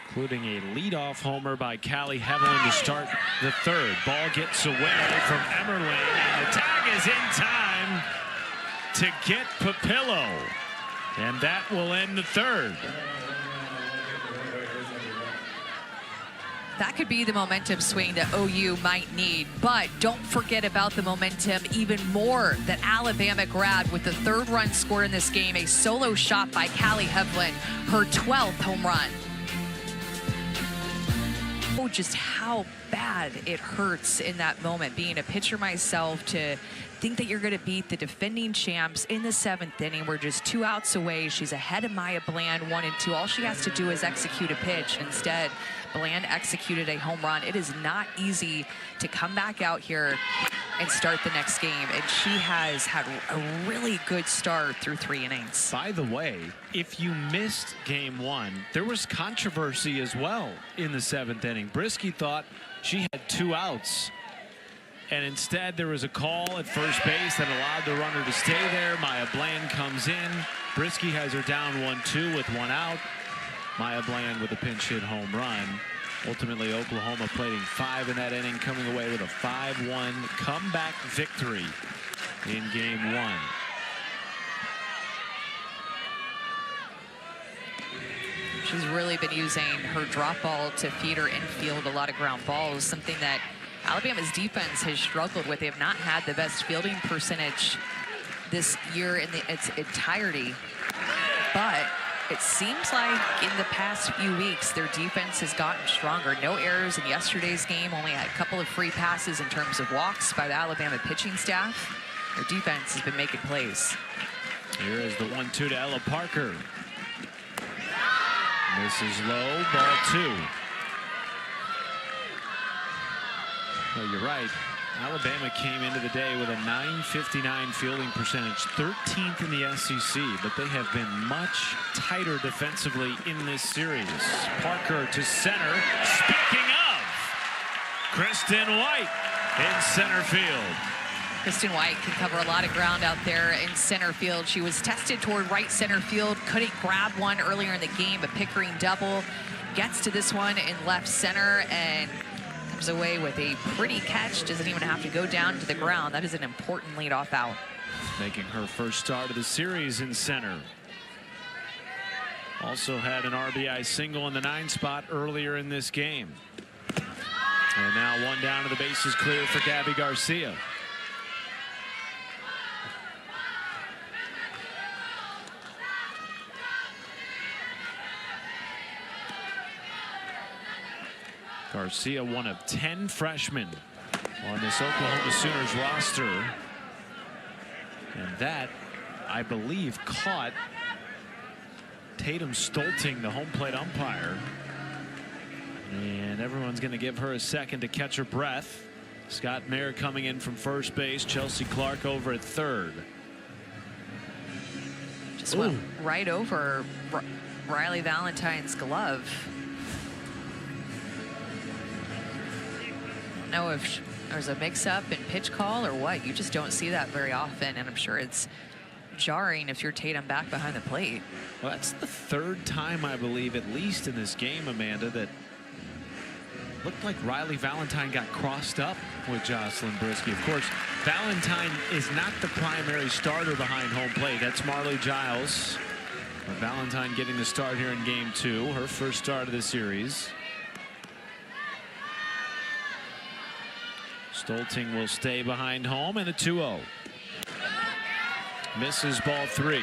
including a leadoff homer by Callie Heveland to start the 3rd. Ball gets away from Emmerling, and the tag is in time to get Papillo, and that will end the 3rd. That could be the momentum swing that OU might need, but don't forget about the momentum even more that Alabama grabbed with the 3rd run scored in this game, a solo shot by Callie Heveland, her 12th home run. Oh, just how bad it hurts in that moment, being a pitcher myself, to think that you're going to beat the defending champs in the 7th inning. We're just 2 outs away. She's ahead of Maya Bland, 1-2. All she has to do is execute a pitch. Instead, Bland executed a home run. It is not easy to come back out here and start the next game, and she has had a really good start through 3 innings. By the way, if you missed game 1, there was controversy as well in the 7th inning. Brisky thought she had 2 outs, and instead there was a call at first base that allowed the runner to stay there. Maya Bland comes in. Brisky has her down 1-2 with 1 out. Maya Bland with a pinch hit home run. Ultimately, Oklahoma plating 5 in that inning, coming away with a 5-1 comeback victory in game 1. She's really been using her drop ball to feed her infield a lot of ground balls, something that Alabama's defense has struggled with. They have not had the best fielding percentage this year in its entirety, but it seems like in the past few weeks their defense has gotten stronger. No errors in yesterday's game, only had a couple of free passes in terms of walks by the Alabama pitching staff. Their defense has been making plays. Here is the 1-2 to Ella Parker. This is low, ball 2. Well, you're right. Alabama came into the day with a .959 fielding percentage, 13th in the SEC, but they have been much tighter defensively in this series. Parker to center. Speaking of, Kristen White in center field. Kristen White can cover a lot of ground out there in center field. She was tested toward right center field, couldn't grab one earlier in the game. A Pickering double, gets to this one in left center and comes away with a pretty catch. Doesn't even have to go down to the ground. That is an important leadoff out. Making her first start of the series in center. Also had an RBI single in the 9 spot earlier in this game. And now 1 down to the bases clear for Gabby Garcia. Garcia, one of 10 freshmen on this Oklahoma Sooners roster. And that, I believe, caught Tatum Stolting, the home plate umpire. And everyone's going to give her a second to catch her breath. Scott Mayer coming in from first base. Chelsea Clark over at third. Just went right over Riley Valentine's glove. I don't know if there's a mix-up in pitch call or what. You just don't see that very often, and I'm sure it's jarring if you're Tatum back behind the plate. Well, that's the third time, I believe, at least in this game, Amanda, that looked like Riley Valentine got crossed up with Jocelyn Brisky. Of course, Valentine is not the primary starter behind home plate. That's Marley Giles. But Valentine getting the start here in game 2, her first start of the series. Stolting will stay behind home, and a 2-0. Misses ball 3.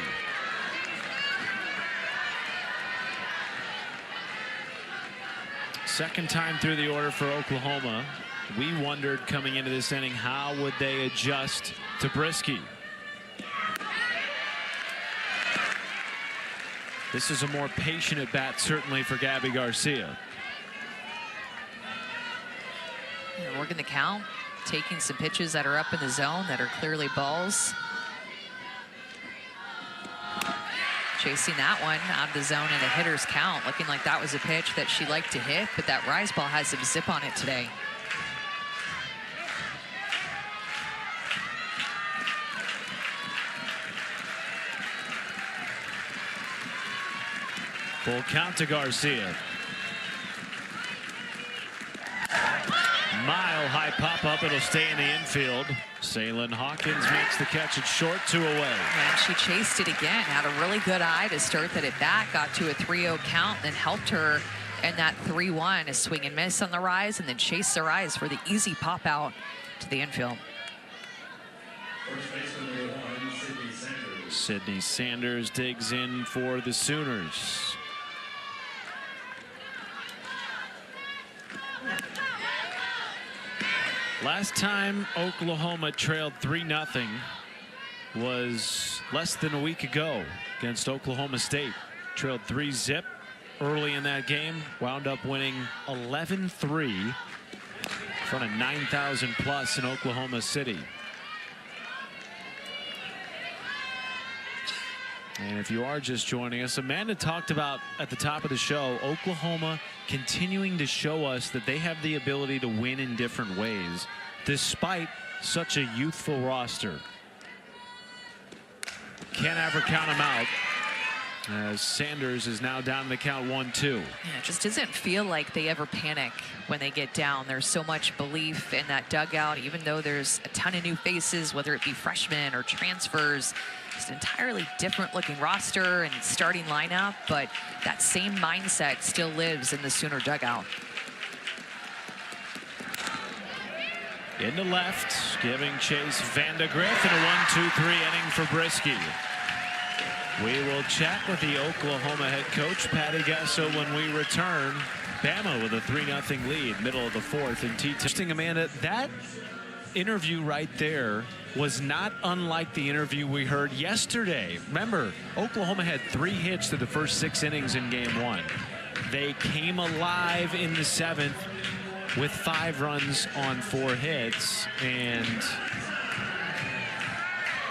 Second time through the order for Oklahoma. We wondered coming into this inning, how would they adjust to Brisky? This is a more patient at bat, certainly, for Gabby Garcia. Working the count, taking some pitches that are up in the zone that are clearly balls. Chasing that one out of the zone in a hitter's count, looking like that was a pitch that she liked to hit, but that rise ball has some zip on it today. Full count to Garcia. Mile high pop up. It'll stay in the infield. Ceylon Hawkins makes the catch at short, 2 away. And she chased it again. Had a really good eye to start that at bat. Got to a 3-0 count, then helped her in that 3-1. A swing and miss on the rise, and then chased the rise for the easy pop out to the infield. Sydney Sanders digs in for the Sooners. Last time Oklahoma trailed 3-0 was less than a week ago against Oklahoma State. Trailed 3-0 early in that game, wound up winning 11-3 in front of 9,000 plus in Oklahoma City. And if you are just joining us, Amanda talked about at the top of the show, Oklahoma continuing to show us that they have the ability to win in different ways, despite such a youthful roster. Can't ever count them out, as Sanders is now down to the count 1-2. Yeah, it just doesn't feel like they ever panic when they get down. There's so much belief in that dugout, even though there's a ton of new faces, whether it be freshmen or transfers. It's an entirely different looking roster and starting lineup, but that same mindset still lives in the Sooner dugout. Into left, giving chase Vandegrift, and a 1-2-3 inning for Brisky. We will chat with the Oklahoma head coach, Patty Gasso, when we return. Bama with a 3-0 lead, middle of the fourth, and T. Interesting, Amanda, that interview right there was not unlike the interview we heard yesterday. Remember, Oklahoma had 3 hits through the first 6 innings in game 1. They came alive in the 7th with 5 runs on 4 hits, and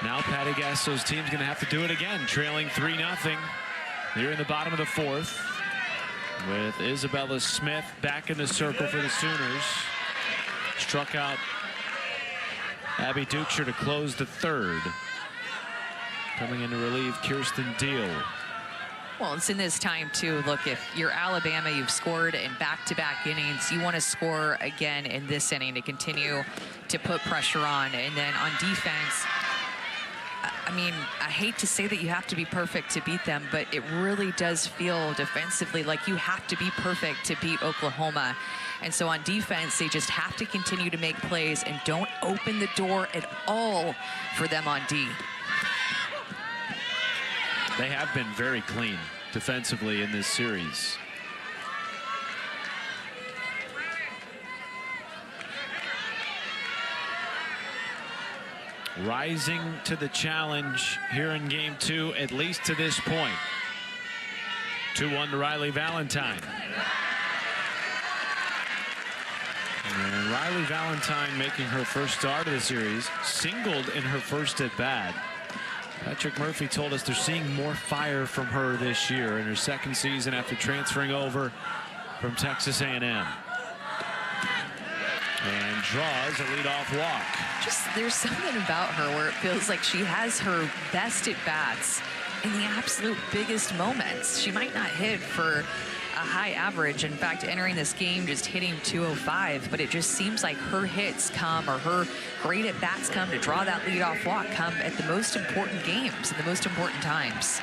now Patty Gasso's team's going to have to do it again, trailing 3-0 here in the bottom of the 4th, with Isabella Smith back in the circle for the Sooners. Struck out Abby Ducher to close the 3rd. Coming in to relieve Kirsten Deal. Well, it's in this time, too. Look, if you're Alabama, you've scored in back-to-back innings. You want to score again in this inning to continue to put pressure on. And then on defense, I mean, I hate to say that you have to be perfect to beat them, but it really does feel defensively like you have to be perfect to beat Oklahoma. And so on defense, they just have to continue to make plays and don't open the door at all for them on D. They have been very clean defensively in this series. Rising to the challenge here in game 2, at least to this point. 2-1 to Riley Valentine. And Riley Valentine making her first start of the series, singled in her first at bat. Patrick Murphy told us they're seeing more fire from her this year in her second season after transferring over from Texas A&M. And and draws a leadoff walk. Just there's something about her where it feels like she has her best at bats in the absolute biggest moments. She might not hit for a high average. In fact, entering this game just hitting 205, but it just seems like her hits come, or her great at bats come to draw that leadoff walk, come at the most important games, at the most important times.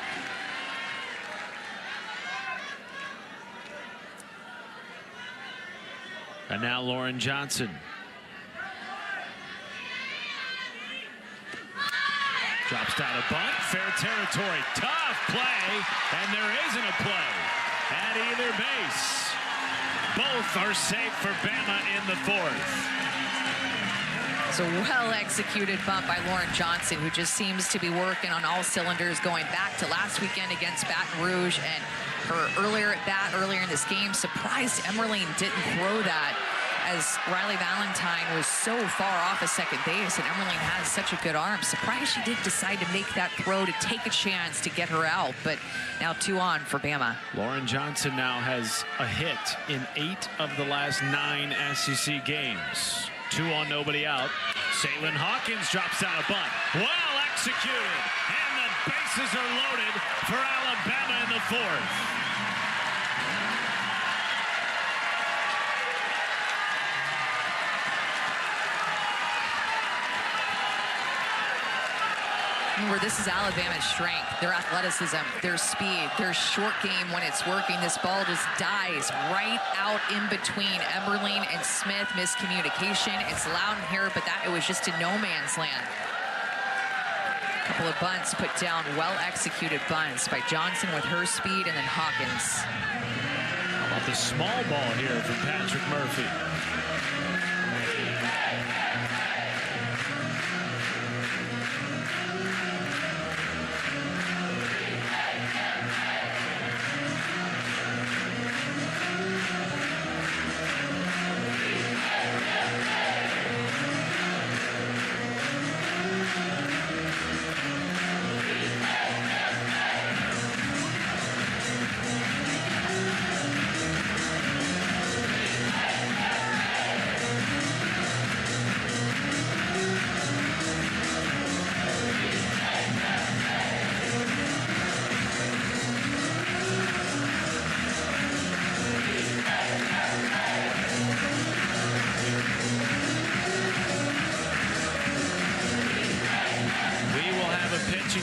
And now Lauren Johnson. Drops down a bunt, fair territory, tough play, and there isn't a play at either base. Both are safe for Bama in the fourth. It's a well-executed bunt by Lauren Johnson, who just seems to be working on all cylinders, going back to last weekend against Baton Rouge, and her earlier at bat, earlier in this game, surprised Emerling didn't throw that, as Riley Valentine was so far off of second base, and Emerling has such a good arm. Surprised she did decide to make that throw to take a chance to get her out, but now 2 on for Bama. Lauren Johnson now has a hit in 8 of the last 9 SEC games. 2 on, nobody out. Saylin Hawkins drops down a bunt. Well executed, and the bases are loaded for Alabama in the fourth. Where this is Alabama's strength, their athleticism, their speed, their short game when it's working. This ball just dies right out in between Emerling and Smith. Miscommunication. It's loud in here, but it was just a no man's land. A couple of bunts put down, well-executed bunts by Johnson with her speed, and then Hawkins. How about the small ball here from Patrick Murphy?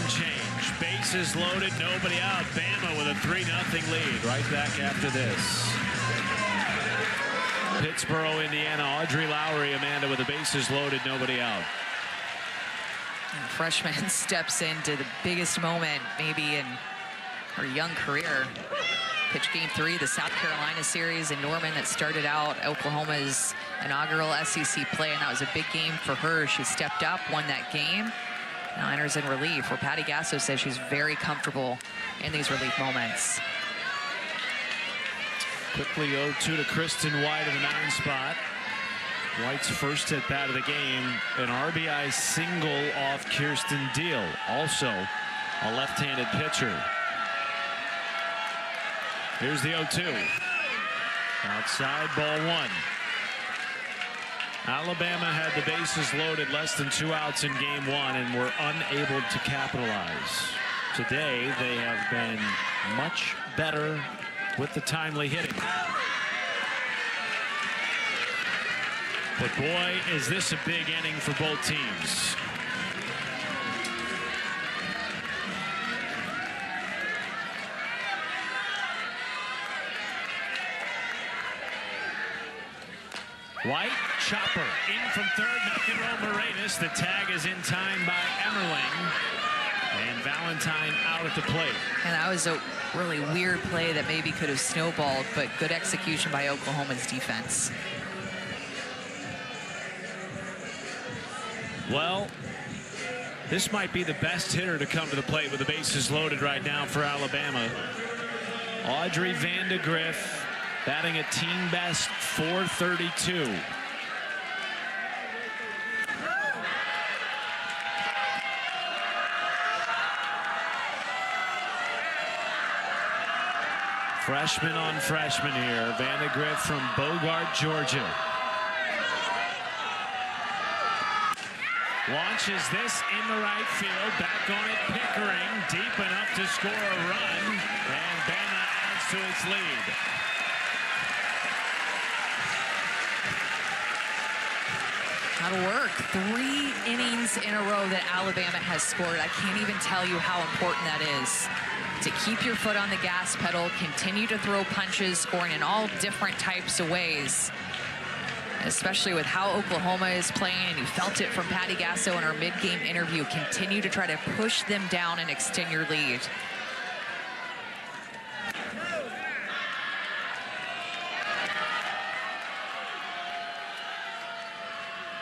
Change. Bases loaded, nobody out. Bama with a 3-0 lead right back after this. Pittsboro, Indiana. Audrey Lowry, Amanda, with the bases loaded, nobody out. And freshman steps into the biggest moment maybe in her young career. Pitch game 3, the South Carolina series in Norman that started out Oklahoma's inaugural SEC play, and that was a big game for her. She stepped up, won that game. Now enters in relief, where Patty Gasso says she's very comfortable in these relief moments. Quickly 0-2 to Kristen White in the 9 spot. White's first at bat of the game, an RBI single off Kirsten Deal, also a left-handed pitcher. Here's the 0-2. Outside, ball 1. Alabama had the bases loaded, less than 2 outs in game 1, and were unable to capitalize. Today, they have been much better with the timely hitting. But boy, is this a big inning for both teams. White, chopper, in from third, McEnroe Moranis. The tag is in time by Emerling. And Valentine out at the plate. And that was a really weird play that maybe could have snowballed, but good execution by Oklahoma's defense. Well, this might be the best hitter to come to the plate with the bases loaded right now for Alabama. Audrey Vandegrift batting a team best .432. Freshman on freshman here. Vandegrift from Bogart, Georgia. Launches this in the right field. Back on it, Pickering. Deep enough to score a run. And Bama adds to its lead. That'll work. 3 innings in a row that Alabama has scored. I can't even tell you how important that is. To keep your foot on the gas pedal, continue to throw punches, scoring in all different types of ways. Especially with how Oklahoma is playing, and you felt it from Patty Gasso in her mid-game interview. Continue to try to push them down and extend your lead.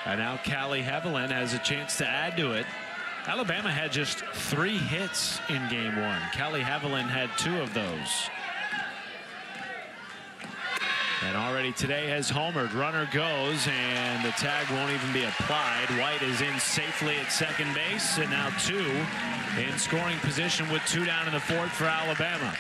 And now Callie Hevelin has a chance to add to it. Alabama had just 3 hits in game 1. Callie Hevelin had 2 of those. And already today has homered. Runner goes, and the tag won't even be applied. White is in safely at second base, and now 2 in scoring position with 2 down in the 4th for Alabama.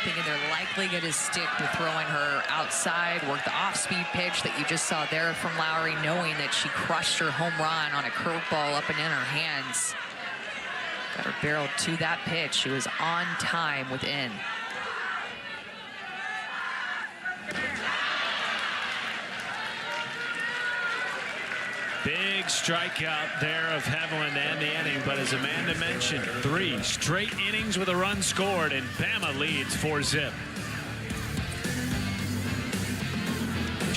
Thinking they're likely going to stick to throwing her outside, work the off-speed pitch that you just saw there from Lowry, knowing that she crushed her home run on a curveball up and in her hands. Got her barreled to that pitch. She was on time within. Big strikeout there of Hevelin to end the inning, but as Amanda mentioned, 3 straight innings with a run scored, and Bama leads 4-zip.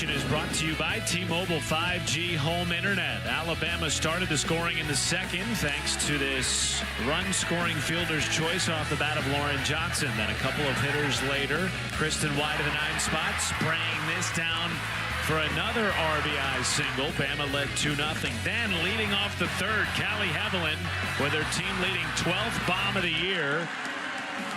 Is brought to you by T-Mobile 5G home internet. Alabama started the scoring in the 2nd thanks to this run-scoring fielder's choice off the bat of Lauren Johnson. Then a couple of hitters later, Kristen White in the 9th spot, spraying this down for another RBI single. Bama led 2-0. Then leading off the 3rd, Callie Hevelin with her team-leading 12th bomb of the year.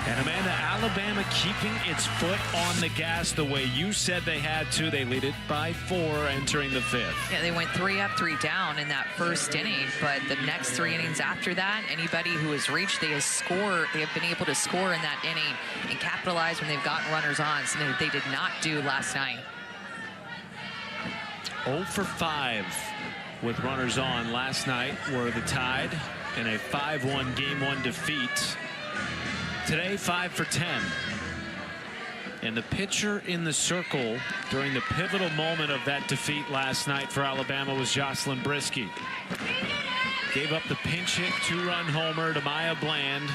And Amanda, Alabama keeping its foot on the gas the way you said they had to. They lead it by 4 entering the 5th. Yeah, they went 3 up, 3 down in that first inning, but the next 3 innings after that, anybody who has reached, they have been able to score in that inning and capitalize when they've gotten runners on, something that they did not do last night. 0 for 5 with runners on last night were the Tide in a 5-1 game 1 defeat. Today, 5 for 10. And the pitcher in the circle during the pivotal moment of that defeat last night for Alabama was Jocelyn Brisky. Gave up the pinch hit 2-run homer to Maya Bland,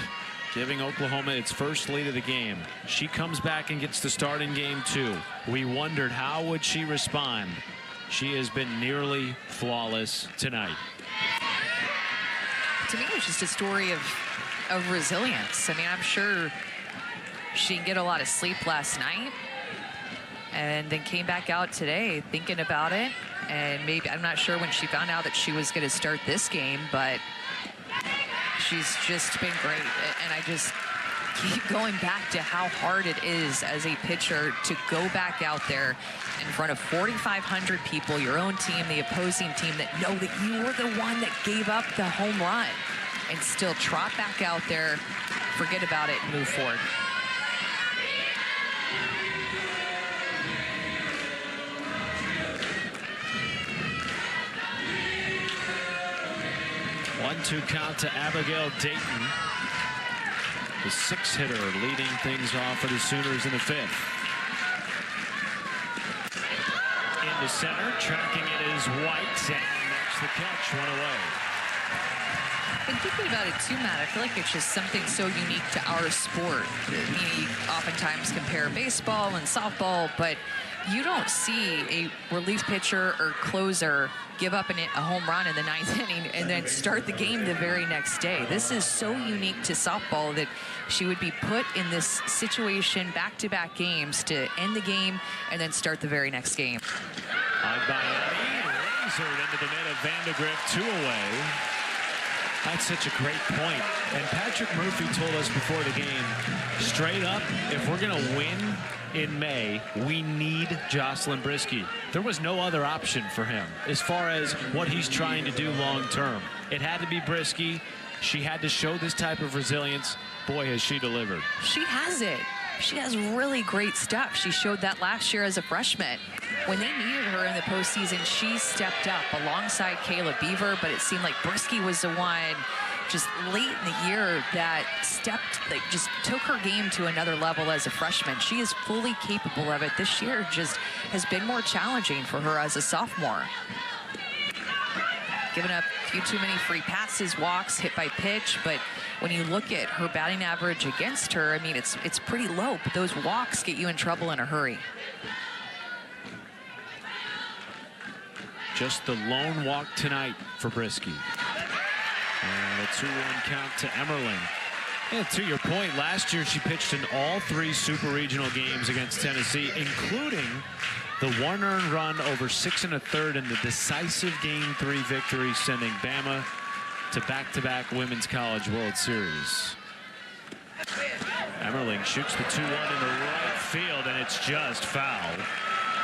giving Oklahoma its first lead of the game. She comes back and gets the start in game 2. We wondered how would she respond. She has been nearly flawless tonight. To me, it was just a story of resilience. I mean, I'm sure she didn't get a lot of sleep last night and then came back out today thinking about it. And maybe, I'm not sure when she found out that she was going to start this game, but she's just been great. And I just keep going back to how hard it is as a pitcher to go back out there in front of 4,500 people, your own team, the opposing team, that know that you were the one that gave up the home run, and still trot back out there, forget about it, and move forward. One-two count to Abigail Dayton, the 6-hitter leading things off for the Sooners in the 5th. Into center, tracking it is White, and makes the catch, 1 away. I've been thinking about it too, Matt. I feel like it's just something so unique to our sport. You oftentimes compare baseball and softball, but you don't see a relief pitcher or closer give up a home run in the 9th inning and then start the game the very next day. This is so unique to softball that she would be put in this situation back-to-back games to end the game and then start the very next game. Agbayani lasered into the mid of Vandegrift, 2 away. That's such a great point. And Patrick Murphy told us before the game, straight up, if we're going to win in May, we need Jocelyn Brisky. There was no other option for him as far as what he's trying to do long term. It had to be Brisky. She had to show this type of resilience. Boy, has she delivered. She has it. She has really great stuff. She showed that last year as a freshman. When they needed her in the postseason, she stepped up alongside Kayla Beaver, but it seemed like Brisky was the one just late in the year that just took her game to another level as a freshman. She is fully capable of it. This year just has been more challenging for her as a sophomore. Giving up a few too many free passes, walks, hit by pitch, but when you look at her batting average against her, I mean, it's pretty low, but those walks get you in trouble in a hurry. Just the lone walk tonight for Brisky. And a 2-1 count to Emmerling. And to your point, last year she pitched in all 3 super regional games against Tennessee, including the 1 earned run over 6 1/3 in the decisive Game 3 victory, sending Bama to back-to-back Women's College World Series. Emmerling shoots the 2-1 in the right field, and it's just foul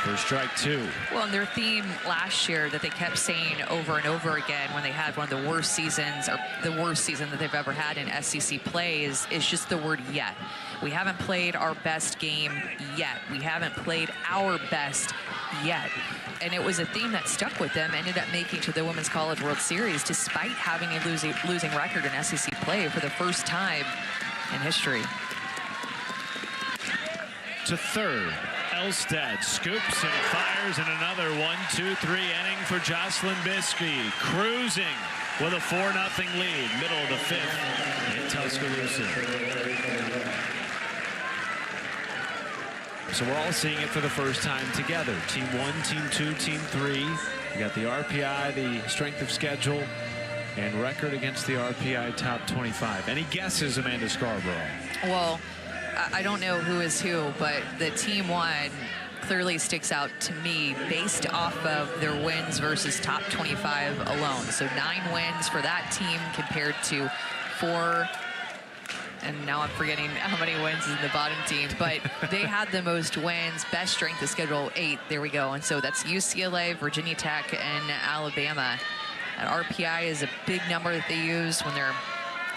for strike 2. Well, and their theme last year that they kept saying over and over again when they had one of the worst seasons, or the worst season that they've ever had in SEC play, is just the word yet. We haven't played our best game yet. We haven't played our best yet. And it was a theme that stuck with them, ended up making to the Women's College World Series despite having a losing record in SEC play for the first time in history. To third, Elstad scoops and fires in another 1-2-3 inning for Jocelyn Brisky, cruising with a 4-0 lead, middle of the 5th in Tuscaloosa. So we're all seeing it for the first time together. Team 1, Team 2, Team 3. You got the RPI, the strength of schedule, and record against the RPI top 25. Any guesses, Amanda Scarborough? Well, I don't know who is who, but the Team 1 clearly sticks out to me based off of their wins versus top 25 alone. So 9 wins for that team compared to 4. And now I'm forgetting how many wins in the bottom team, but they had the most wins, best strength of schedule, 8. There we go. And so that's UCLA, Virginia Tech, and Alabama. And RPI is a big number that they use when their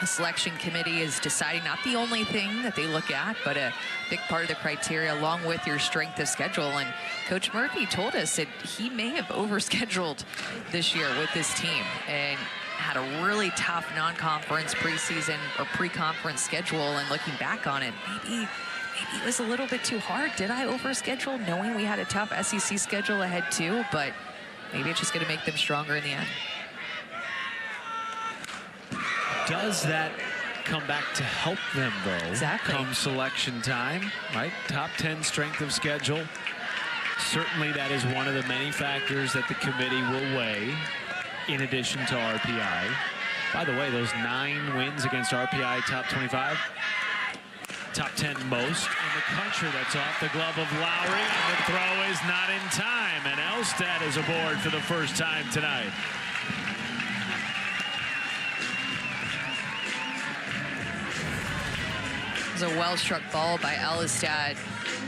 selection committee is deciding, not the only thing that they look at, but a big part of the criteria along with your strength of schedule. And Coach Murphy told us that he may have overscheduled this year with this team and had a really tough non-conference preseason or pre-conference schedule, and looking back on it, maybe it was a little bit too hard. Did I overschedule knowing we had a tough SEC schedule ahead too? But maybe it's just going to make them stronger in the end. Does that come back to help them, though? Exactly. Come selection time, right? Top 10 strength of schedule. Certainly that is one of the many factors that the committee will weigh in addition to RPI. By the way, those 9 wins against RPI top 25, top 10 most in the country. That's off the glove of Lowry, and the throw is not in time, and Elstad is aboard for the first time tonight. It was a well-struck ball by Elstad.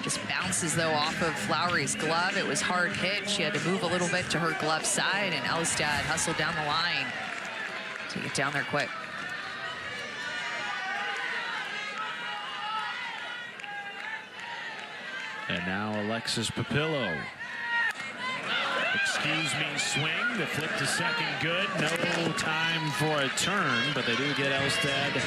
Just bounces, though, off of Lowry's glove. It was hard hit. She had to move a little bit to her glove side, and Elstad hustled down the line to get down there quick. And now Alexis Papillo. Excuse me, swing. The flip to second, good. No time for a turn, but they do get Elstad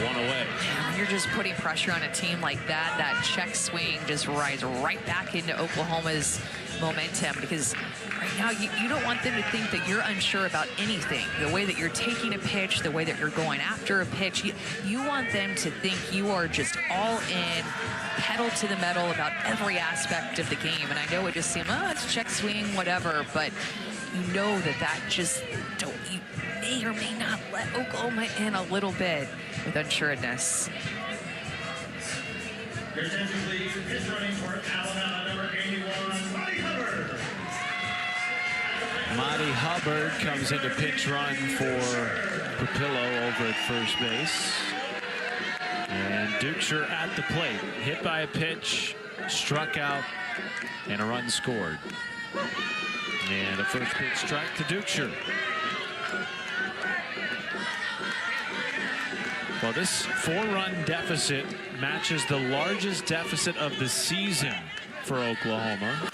one away. When you're just putting pressure on a team like that, that check swing just rides right back into Oklahoma's momentum, because right now you don't want them to think that you're unsure about anything. The way that you're taking a pitch, the way that you're going after a pitch, you want them to think you are just all in, pedal to the metal about every aspect of the game. And I know it just seemed, oh, it's check swing, whatever, but you know that just you may or may not let Oklahoma in a little bit with unsuredness. Monty Hubbard comes into pitch run for Papillo over at first base. And Duchscher at the plate, hit by a pitch, struck out, and a run scored. And a first pitch strike to Duchscher. Well, this 4-run deficit matches the largest deficit of the season for Oklahoma.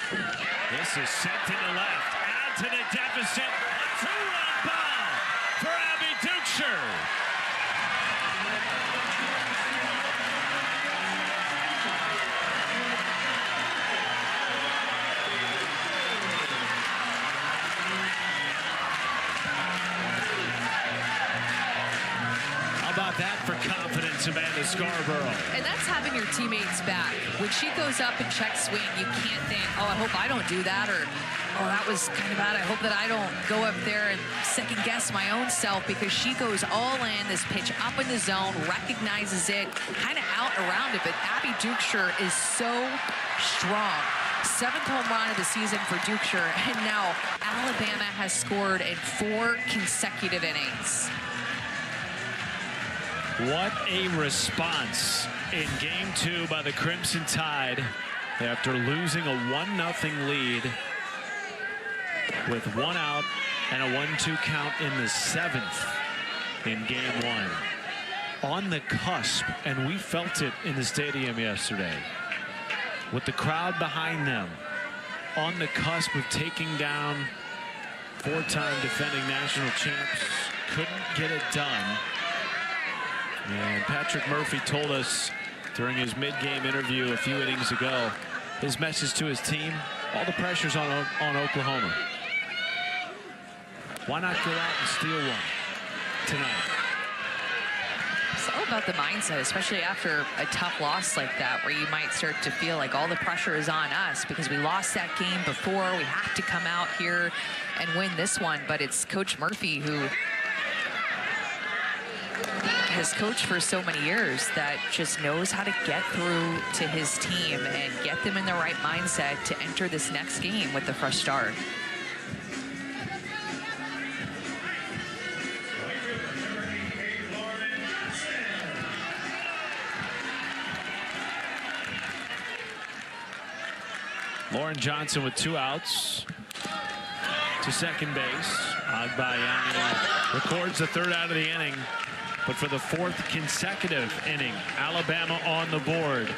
This is sent to the left. Add to the deficit. A 2-run bomb for Abby Duchscher. That for confidence, Amanda Scarborough. And that's having your teammates back. When she goes up and checks swing, you can't think, oh, I hope I don't do that, or, oh, that was kind of bad. I hope that I don't go up there and second guess my own self, because she goes all in, this pitch up in the zone, recognizes it, kind of out around it. But Abby Duchscher is so strong. 7th home run of the season for Duchscher, and now Alabama has scored in 4 consecutive innings. What a response in Game 2 by the Crimson Tide after losing a 1-0 lead with 1 out and a 1-2 count in the 7th in Game 1. On the cusp, and we felt it in the stadium yesterday, with the crowd behind them, on the cusp of taking down 4-time defending national champs. Couldn't get it done. And Patrick Murphy told us during his mid-game interview a few innings ago, his message to his team, all the pressure's on Oklahoma. Why not go out and steal one tonight? It's all about the mindset, especially after a tough loss like that, where you might start to feel like all the pressure is on us because we lost that game before. We have to come out here and win this one. But it's Coach Murphy who has coached for so many years that just knows how to get through to his team and get them in the right mindset to enter this next game with a fresh start. Lauren Johnson with 2 outs to second base. Agbayani records the 3rd out of the inning. But for the 4th consecutive inning, Alabama on the board.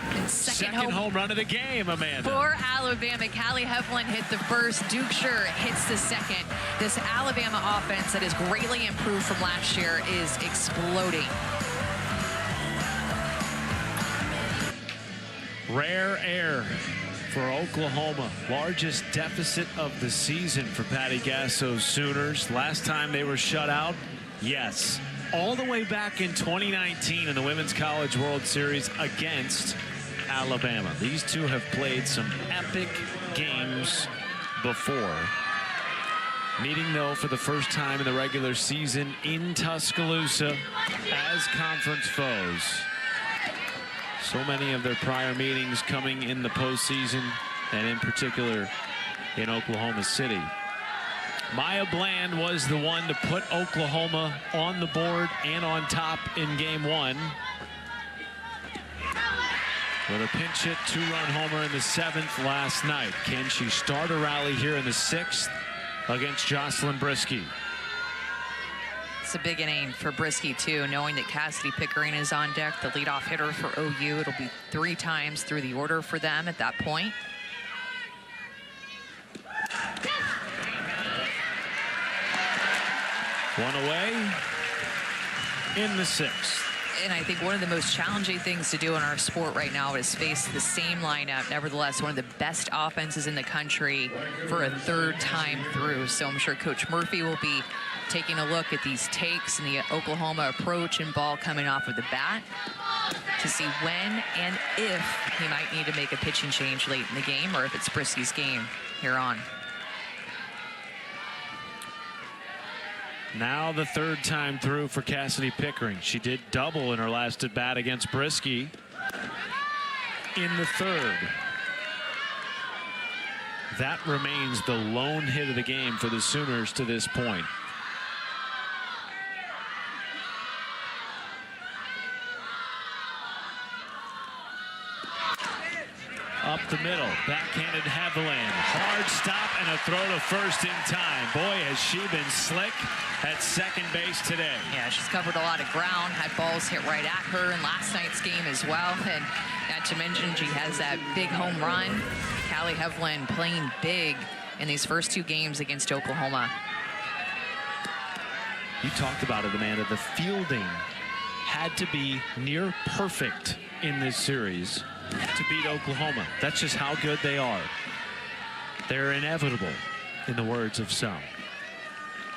And second home run of the game, Amanda. For Alabama, Callie Heflin hit the first. Duchscher hits the second. This Alabama offense that has greatly improved from last year is exploding. Rare air for Oklahoma. Largest deficit of the season for Patty Gasso's Sooners. Last time they were shut out, yes, all the way back in 2019 in the Women's College World Series against Alabama. These two have played some epic games before. Meeting, though, for the first time in the regular season in Tuscaloosa as conference foes. So many of their prior meetings coming in the postseason, and in particular in Oklahoma City. Maya Bland was the one to put Oklahoma on the board and on top in Game 1. With a pinch hit 2-run homer in the 7th last night. Can she start a rally here in the 6th against Jocelyn Briskey? It's a big inning for Briskey, too, knowing that Cassidy Pickering is on deck, the leadoff hitter for OU. It'll be 3 times through the order for them at that point. One away in the 6th. And I think one of the most challenging things to do in our sport right now is face the same lineup. Nevertheless, one of the best offenses in the country for a 3rd time through. So I'm sure Coach Murphy will be taking a look at these takes and the Oklahoma approach and ball coming off of the bat to see when and if he might need to make a pitching change late in the game, or if it's Briskey's game here on. Now the 3rd time through for Cassidy Pickering. She did double in her last at bat against Briskey in the 3rd. That remains the lone hit of the game for the Sooners to this point. Up the middle. Backhanded Haviland. Hard stop and a throw to first in time. Boy, has she been slick at second base today. Yeah, she's covered a lot of ground, had balls hit right at her in last night's game as well. And not to mention, she has that big home run. Callie Haviland playing big in these first 2 games against Oklahoma. You talked about it, Amanda. The fielding had to be near perfect in this series to beat Oklahoma. That's just how good they are. They're inevitable, in the words of some.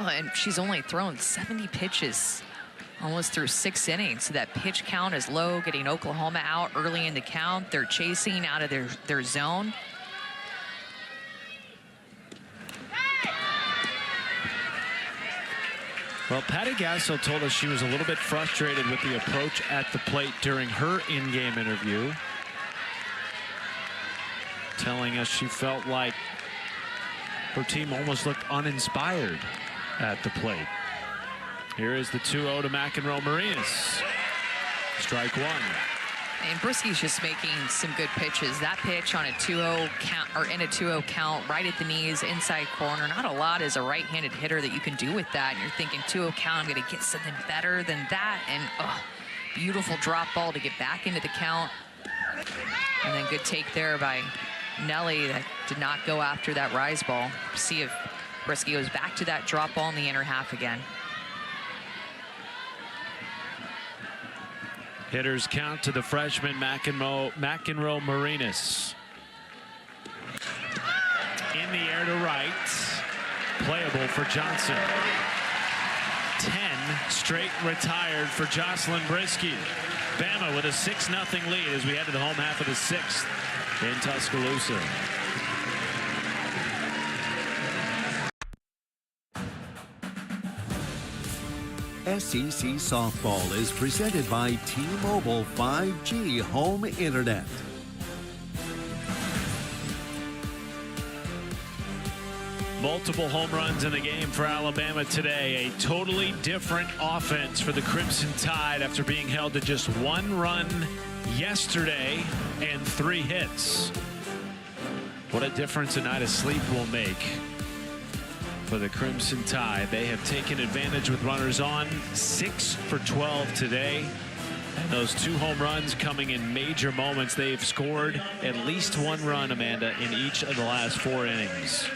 Oh, and she's only thrown 70 pitches almost through 6 innings. So that pitch count is low, getting Oklahoma out early in the count. They're chasing out of their zone. Well, Patty Gasso told us she was a little bit frustrated with the approach at the plate during her in-game interview, telling us she felt like her team almost looked uninspired at the plate. Here is the 2-0 to McEnroe-Marinas. Strike 1. And Brisky's just making some good pitches. That pitch on a 2-0 count, or in a 2-0 count, right at the knees, inside corner. Not a lot as a right-handed hitter that you can do with that. And you're thinking 2-0 count, I'm going to get something better than that. And beautiful drop ball to get back into the count. And then good take there by Nelly that did not go after that rise ball. See if Brisky goes back to that drop ball in the inner half again. Hitters count to the freshman McEnroe-Marinas. In the air to right. Playable for Johnson. 10 straight retired for Jocelyn Brisky. Bama with a 6-0 lead as we head to the home half of the 6th in Tuscaloosa. SEC Softball is presented by T-Mobile 5G Home Internet. Multiple home runs in the game for Alabama today. A totally different offense for the Crimson Tide after being held to just 1 run yesterday and 3 hits. What a difference a night of sleep will make for the Crimson Tide. They have taken advantage with runners on. 6 for 12 today. And those 2 home runs coming in major moments. They've scored at least 1 run, Amanda, in each of the last 4 innings.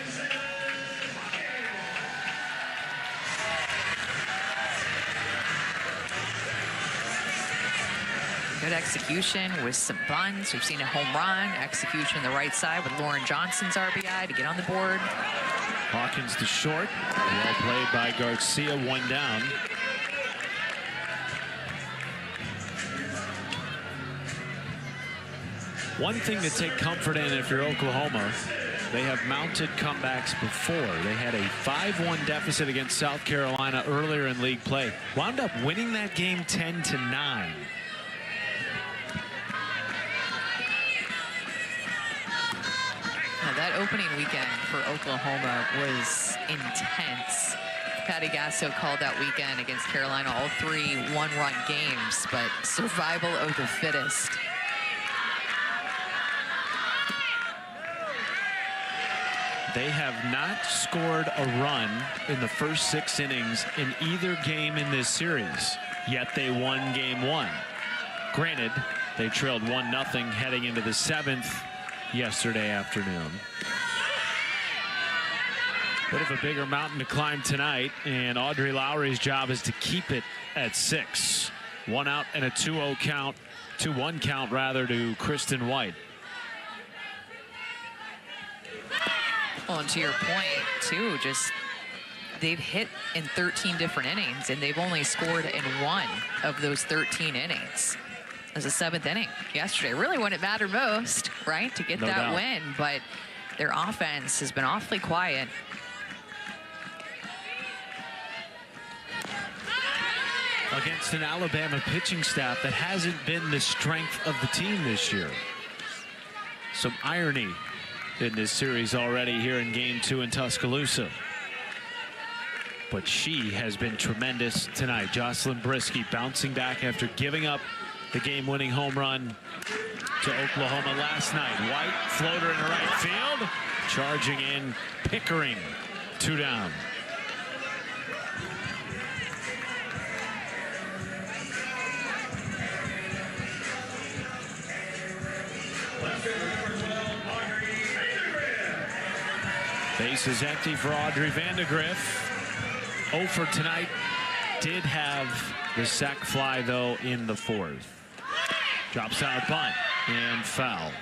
Good execution with some bunts. We've seen a home run. Execution on the right side with Lauren Johnson's RBI to get on the board. Hawkins to short. Well played by Garcia. 1 down. One thing to take comfort in if you're Oklahoma, they have mounted comebacks before. They had a 5-1 deficit against South Carolina earlier in league play. Wound up winning that game 10-9. That opening weekend for Oklahoma was intense. Patty Gasso called that weekend against Carolina all 3 one-run games, but survival of the fittest. They have not scored a run in the first 6 innings in either game in this series, yet they won game 1. Granted, they trailed 1-0 heading into the 7th yesterday afternoon. Bit of a bigger mountain to climb tonight, and Audrey Lowry's job is to keep it at 6. 1 out and a 2-0 count, 2-1 count rather, to Kristen White. Well, and to your point, too, just they've hit in 13 different innings, and they've only scored in 1 of those 13 innings. It was the 7th inning yesterday. Really when it mattered most, right, to get that win. But their offense has been awfully quiet. Against an Alabama pitching staff that hasn't been the strength of the team this year. Some irony in this series already here in game 2 in Tuscaloosa. But she has been tremendous tonight. Jocelyn Brisky bouncing back after giving up the game-winning home run to Oklahoma last night. White, floater in the right field. Charging in Pickering, 2 down. Base is empty for Audrey Vandegrift. 0 for tonight. Did have the sac fly, though, in the 4th. Drops out bunt and foul.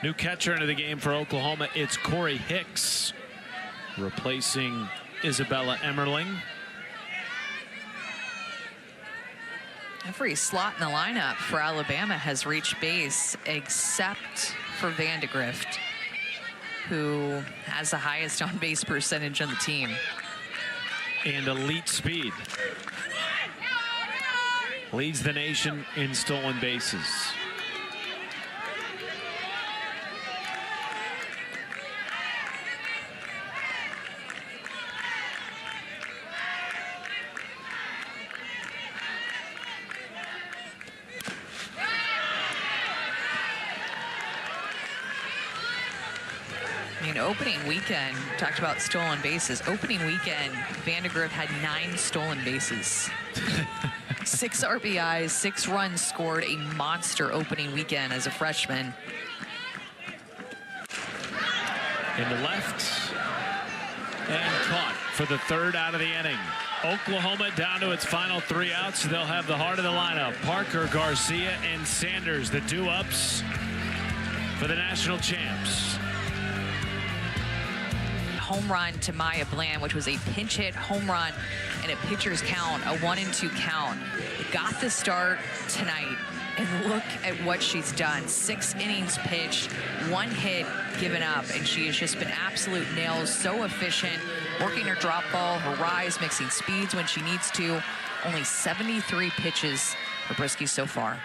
New catcher into the game for Oklahoma. It's Corey Hicks replacing Isabella Emmerling. Every slot in the lineup for Alabama has reached base except for Vandegrift, who has the highest on-base percentage on the team. And elite speed. Leads the nation in stolen bases. Opening weekend, talked about stolen bases. Opening weekend, Vandegrift had 9 stolen bases. 6 RBIs, 6 runs scored, a monster opening weekend as a freshman. In the left, and caught for the 3rd out of the inning. Oklahoma down to its final 3 outs. They'll have the heart of the lineup. Parker, Garcia, and Sanders, the do-ups for the national champs. Home run to Maya Bland, which was a pinch hit home run and a pitcher's count, a 1-2 count. Got the start tonight, and look at what she's done. 6 innings pitched, 1 hit given up, and she has just been absolute nails. So efficient, working her drop ball, her rise, mixing speeds when she needs to. Only 73 pitches for Brisky so far.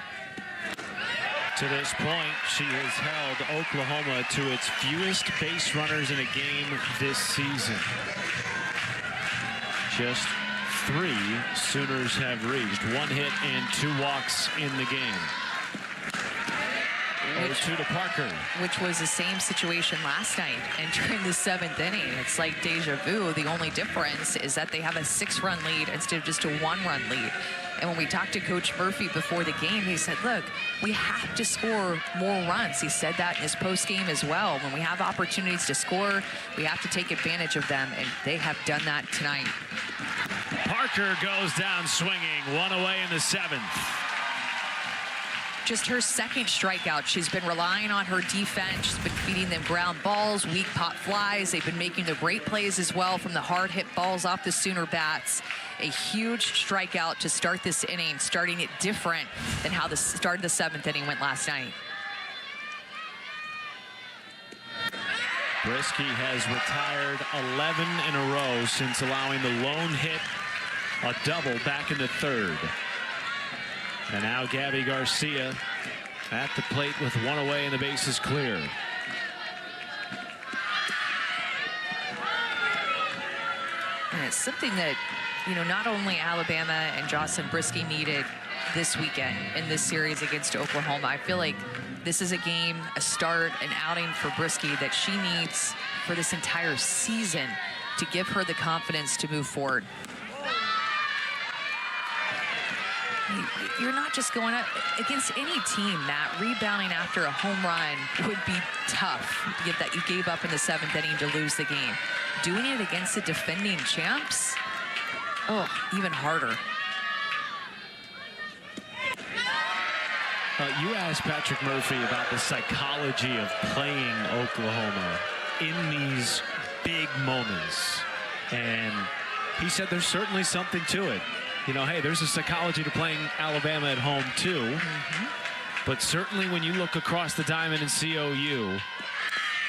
To this point, she has held Oklahoma to its fewest base runners in a game this season. Just 3 Sooners have reached. 1 hit and 2 walks in the game. 0-2 to Parker. Which was the same situation last night entering the 7th inning. It's like deja vu. The only difference is that they have a 6-run lead instead of just a 1-run lead. And when we talked to Coach Murphy before the game, he said, look, we have to score more runs. He said that in his post-game as well. When we have opportunities to score, we have to take advantage of them, and they have done that tonight. Parker goes down swinging, 1 away in the 7th. Just her 2nd strikeout. She's been relying on her defense. She's been feeding them ground balls, weak pop flies. They've been making the great plays as well from the hard hit balls off the Sooner bats. A huge strikeout to start this inning, starting it different than how the start of the 7th inning went last night. Brisky has retired 11 in a row since allowing the lone hit, a double back in the 3rd. And now Gabby Garcia at the plate with 1 away and the base is clear. And it's something that, you know, not only Alabama and Jocelyn Brisky needed this weekend in this series against Oklahoma. I feel like this is a game, a start, an outing for Brisky that she needs for this entire season to give her the confidence to move forward. You're not just going up against any team, Matt. Rebounding after a home run would be tough, given that you gave up in the 7th inning to lose the game. Doing it against the defending champs, oh, even harder. You asked Patrick Murphy about the psychology of playing Oklahoma in these big moments, and he said there's certainly something to it. You know, hey, there's a psychology to playing Alabama at home, too. But certainly when you look across the diamond in COU,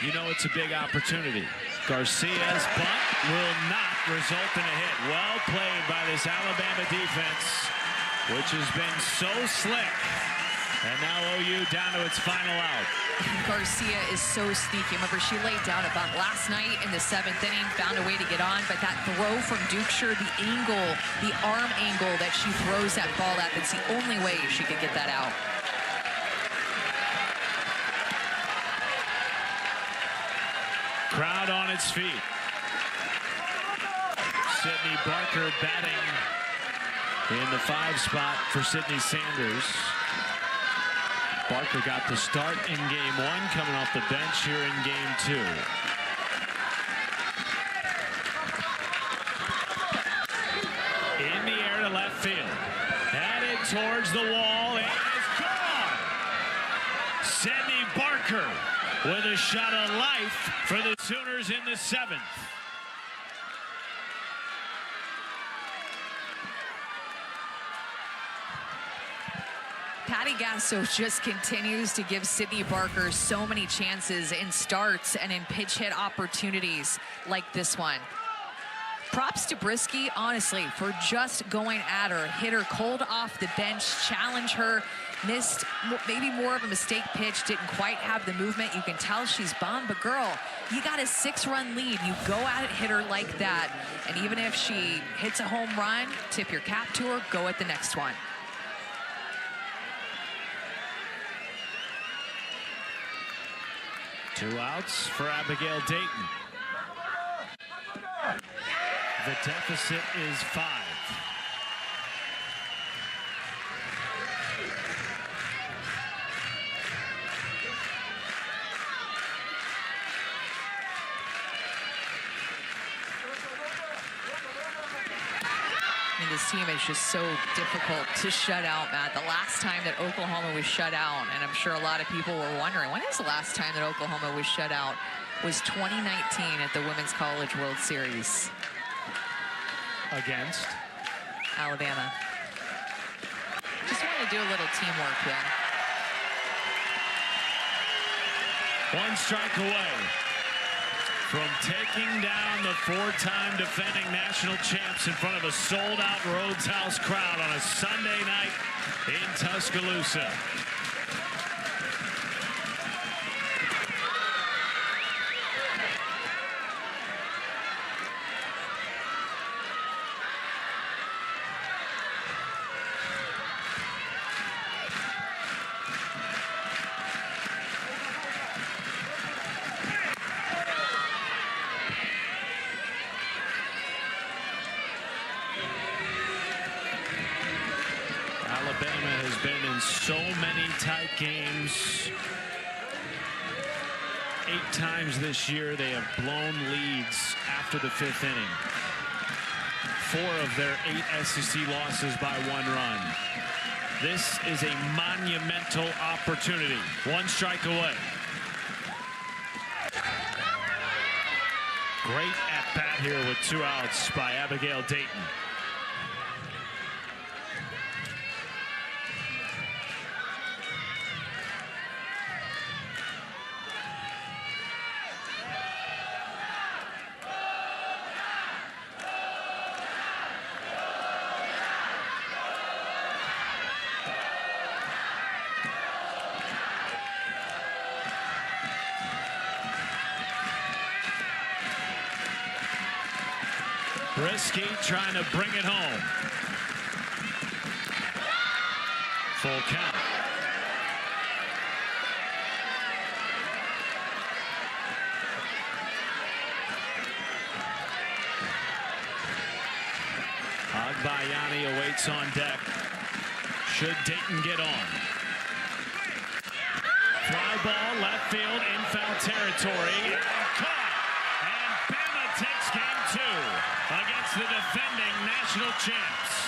you know it's a big opportunity. Garcia's bunt will not result in a hit. Well played by this Alabama defense, which has been so slick And now OU down to its final out. Garcia is so sneaky. Remember, she laid down a bunt last night in the 7th inning, found a way to get on, but that throw from Dukeshire, the angle, the arm angle that she throws that ball at, that's the only way she could get that out. Crowd on its feet. Sydney Barker batting in the 5 spot for Sydney Sanders. Barker got the start in game 1, coming off the bench here in game 2. In the air to left field. Headed towards the wall, and it's gone! Sydney Barker with a shot of life for the Sooners in the 7th. Patty Gasso just continues to give Sydney Barker so many chances in starts and in pitch hit opportunities like this one. Props to Brieske, honestly, for just going at her. Hit her cold off the bench, challenge her, missed maybe more of a mistake pitch, didn't quite have the movement. You can tell she's bummed, but girl, you got a 6-run lead. You go at it, hit her like that, and even if she hits a home run, tip your cap to her, go at the next one. Two outs for Abigail Dayton. The deficit is 5. I mean, this team is just so difficult to shut out, Matt. The last time that Oklahoma was shut out, and I'm sure a lot of people were wondering, when is the last time that Oklahoma was shut out, was 2019 at the Women's College World Series. Against? Alabama. Just wanted to do a little teamwork then. 1 strike away from taking down the 4-time defending national champs in front of a sold-out Rhodes House crowd on a Sunday night in Tuscaloosa. Alabama has been in so many tight games. 8 times this year they have blown leads after the 5th inning. 4 of their 8 SEC losses by 1 run. This is a monumental opportunity. 1 strike away. Great at bat here with 2 outs by Abigail Dayton. Brieske trying to bring it home. Full count. Agbayani awaits on deck. Should Dayton get on? Fly ball, left field, in foul territory. Caught! And Bama takes game 2 against the defending national champs.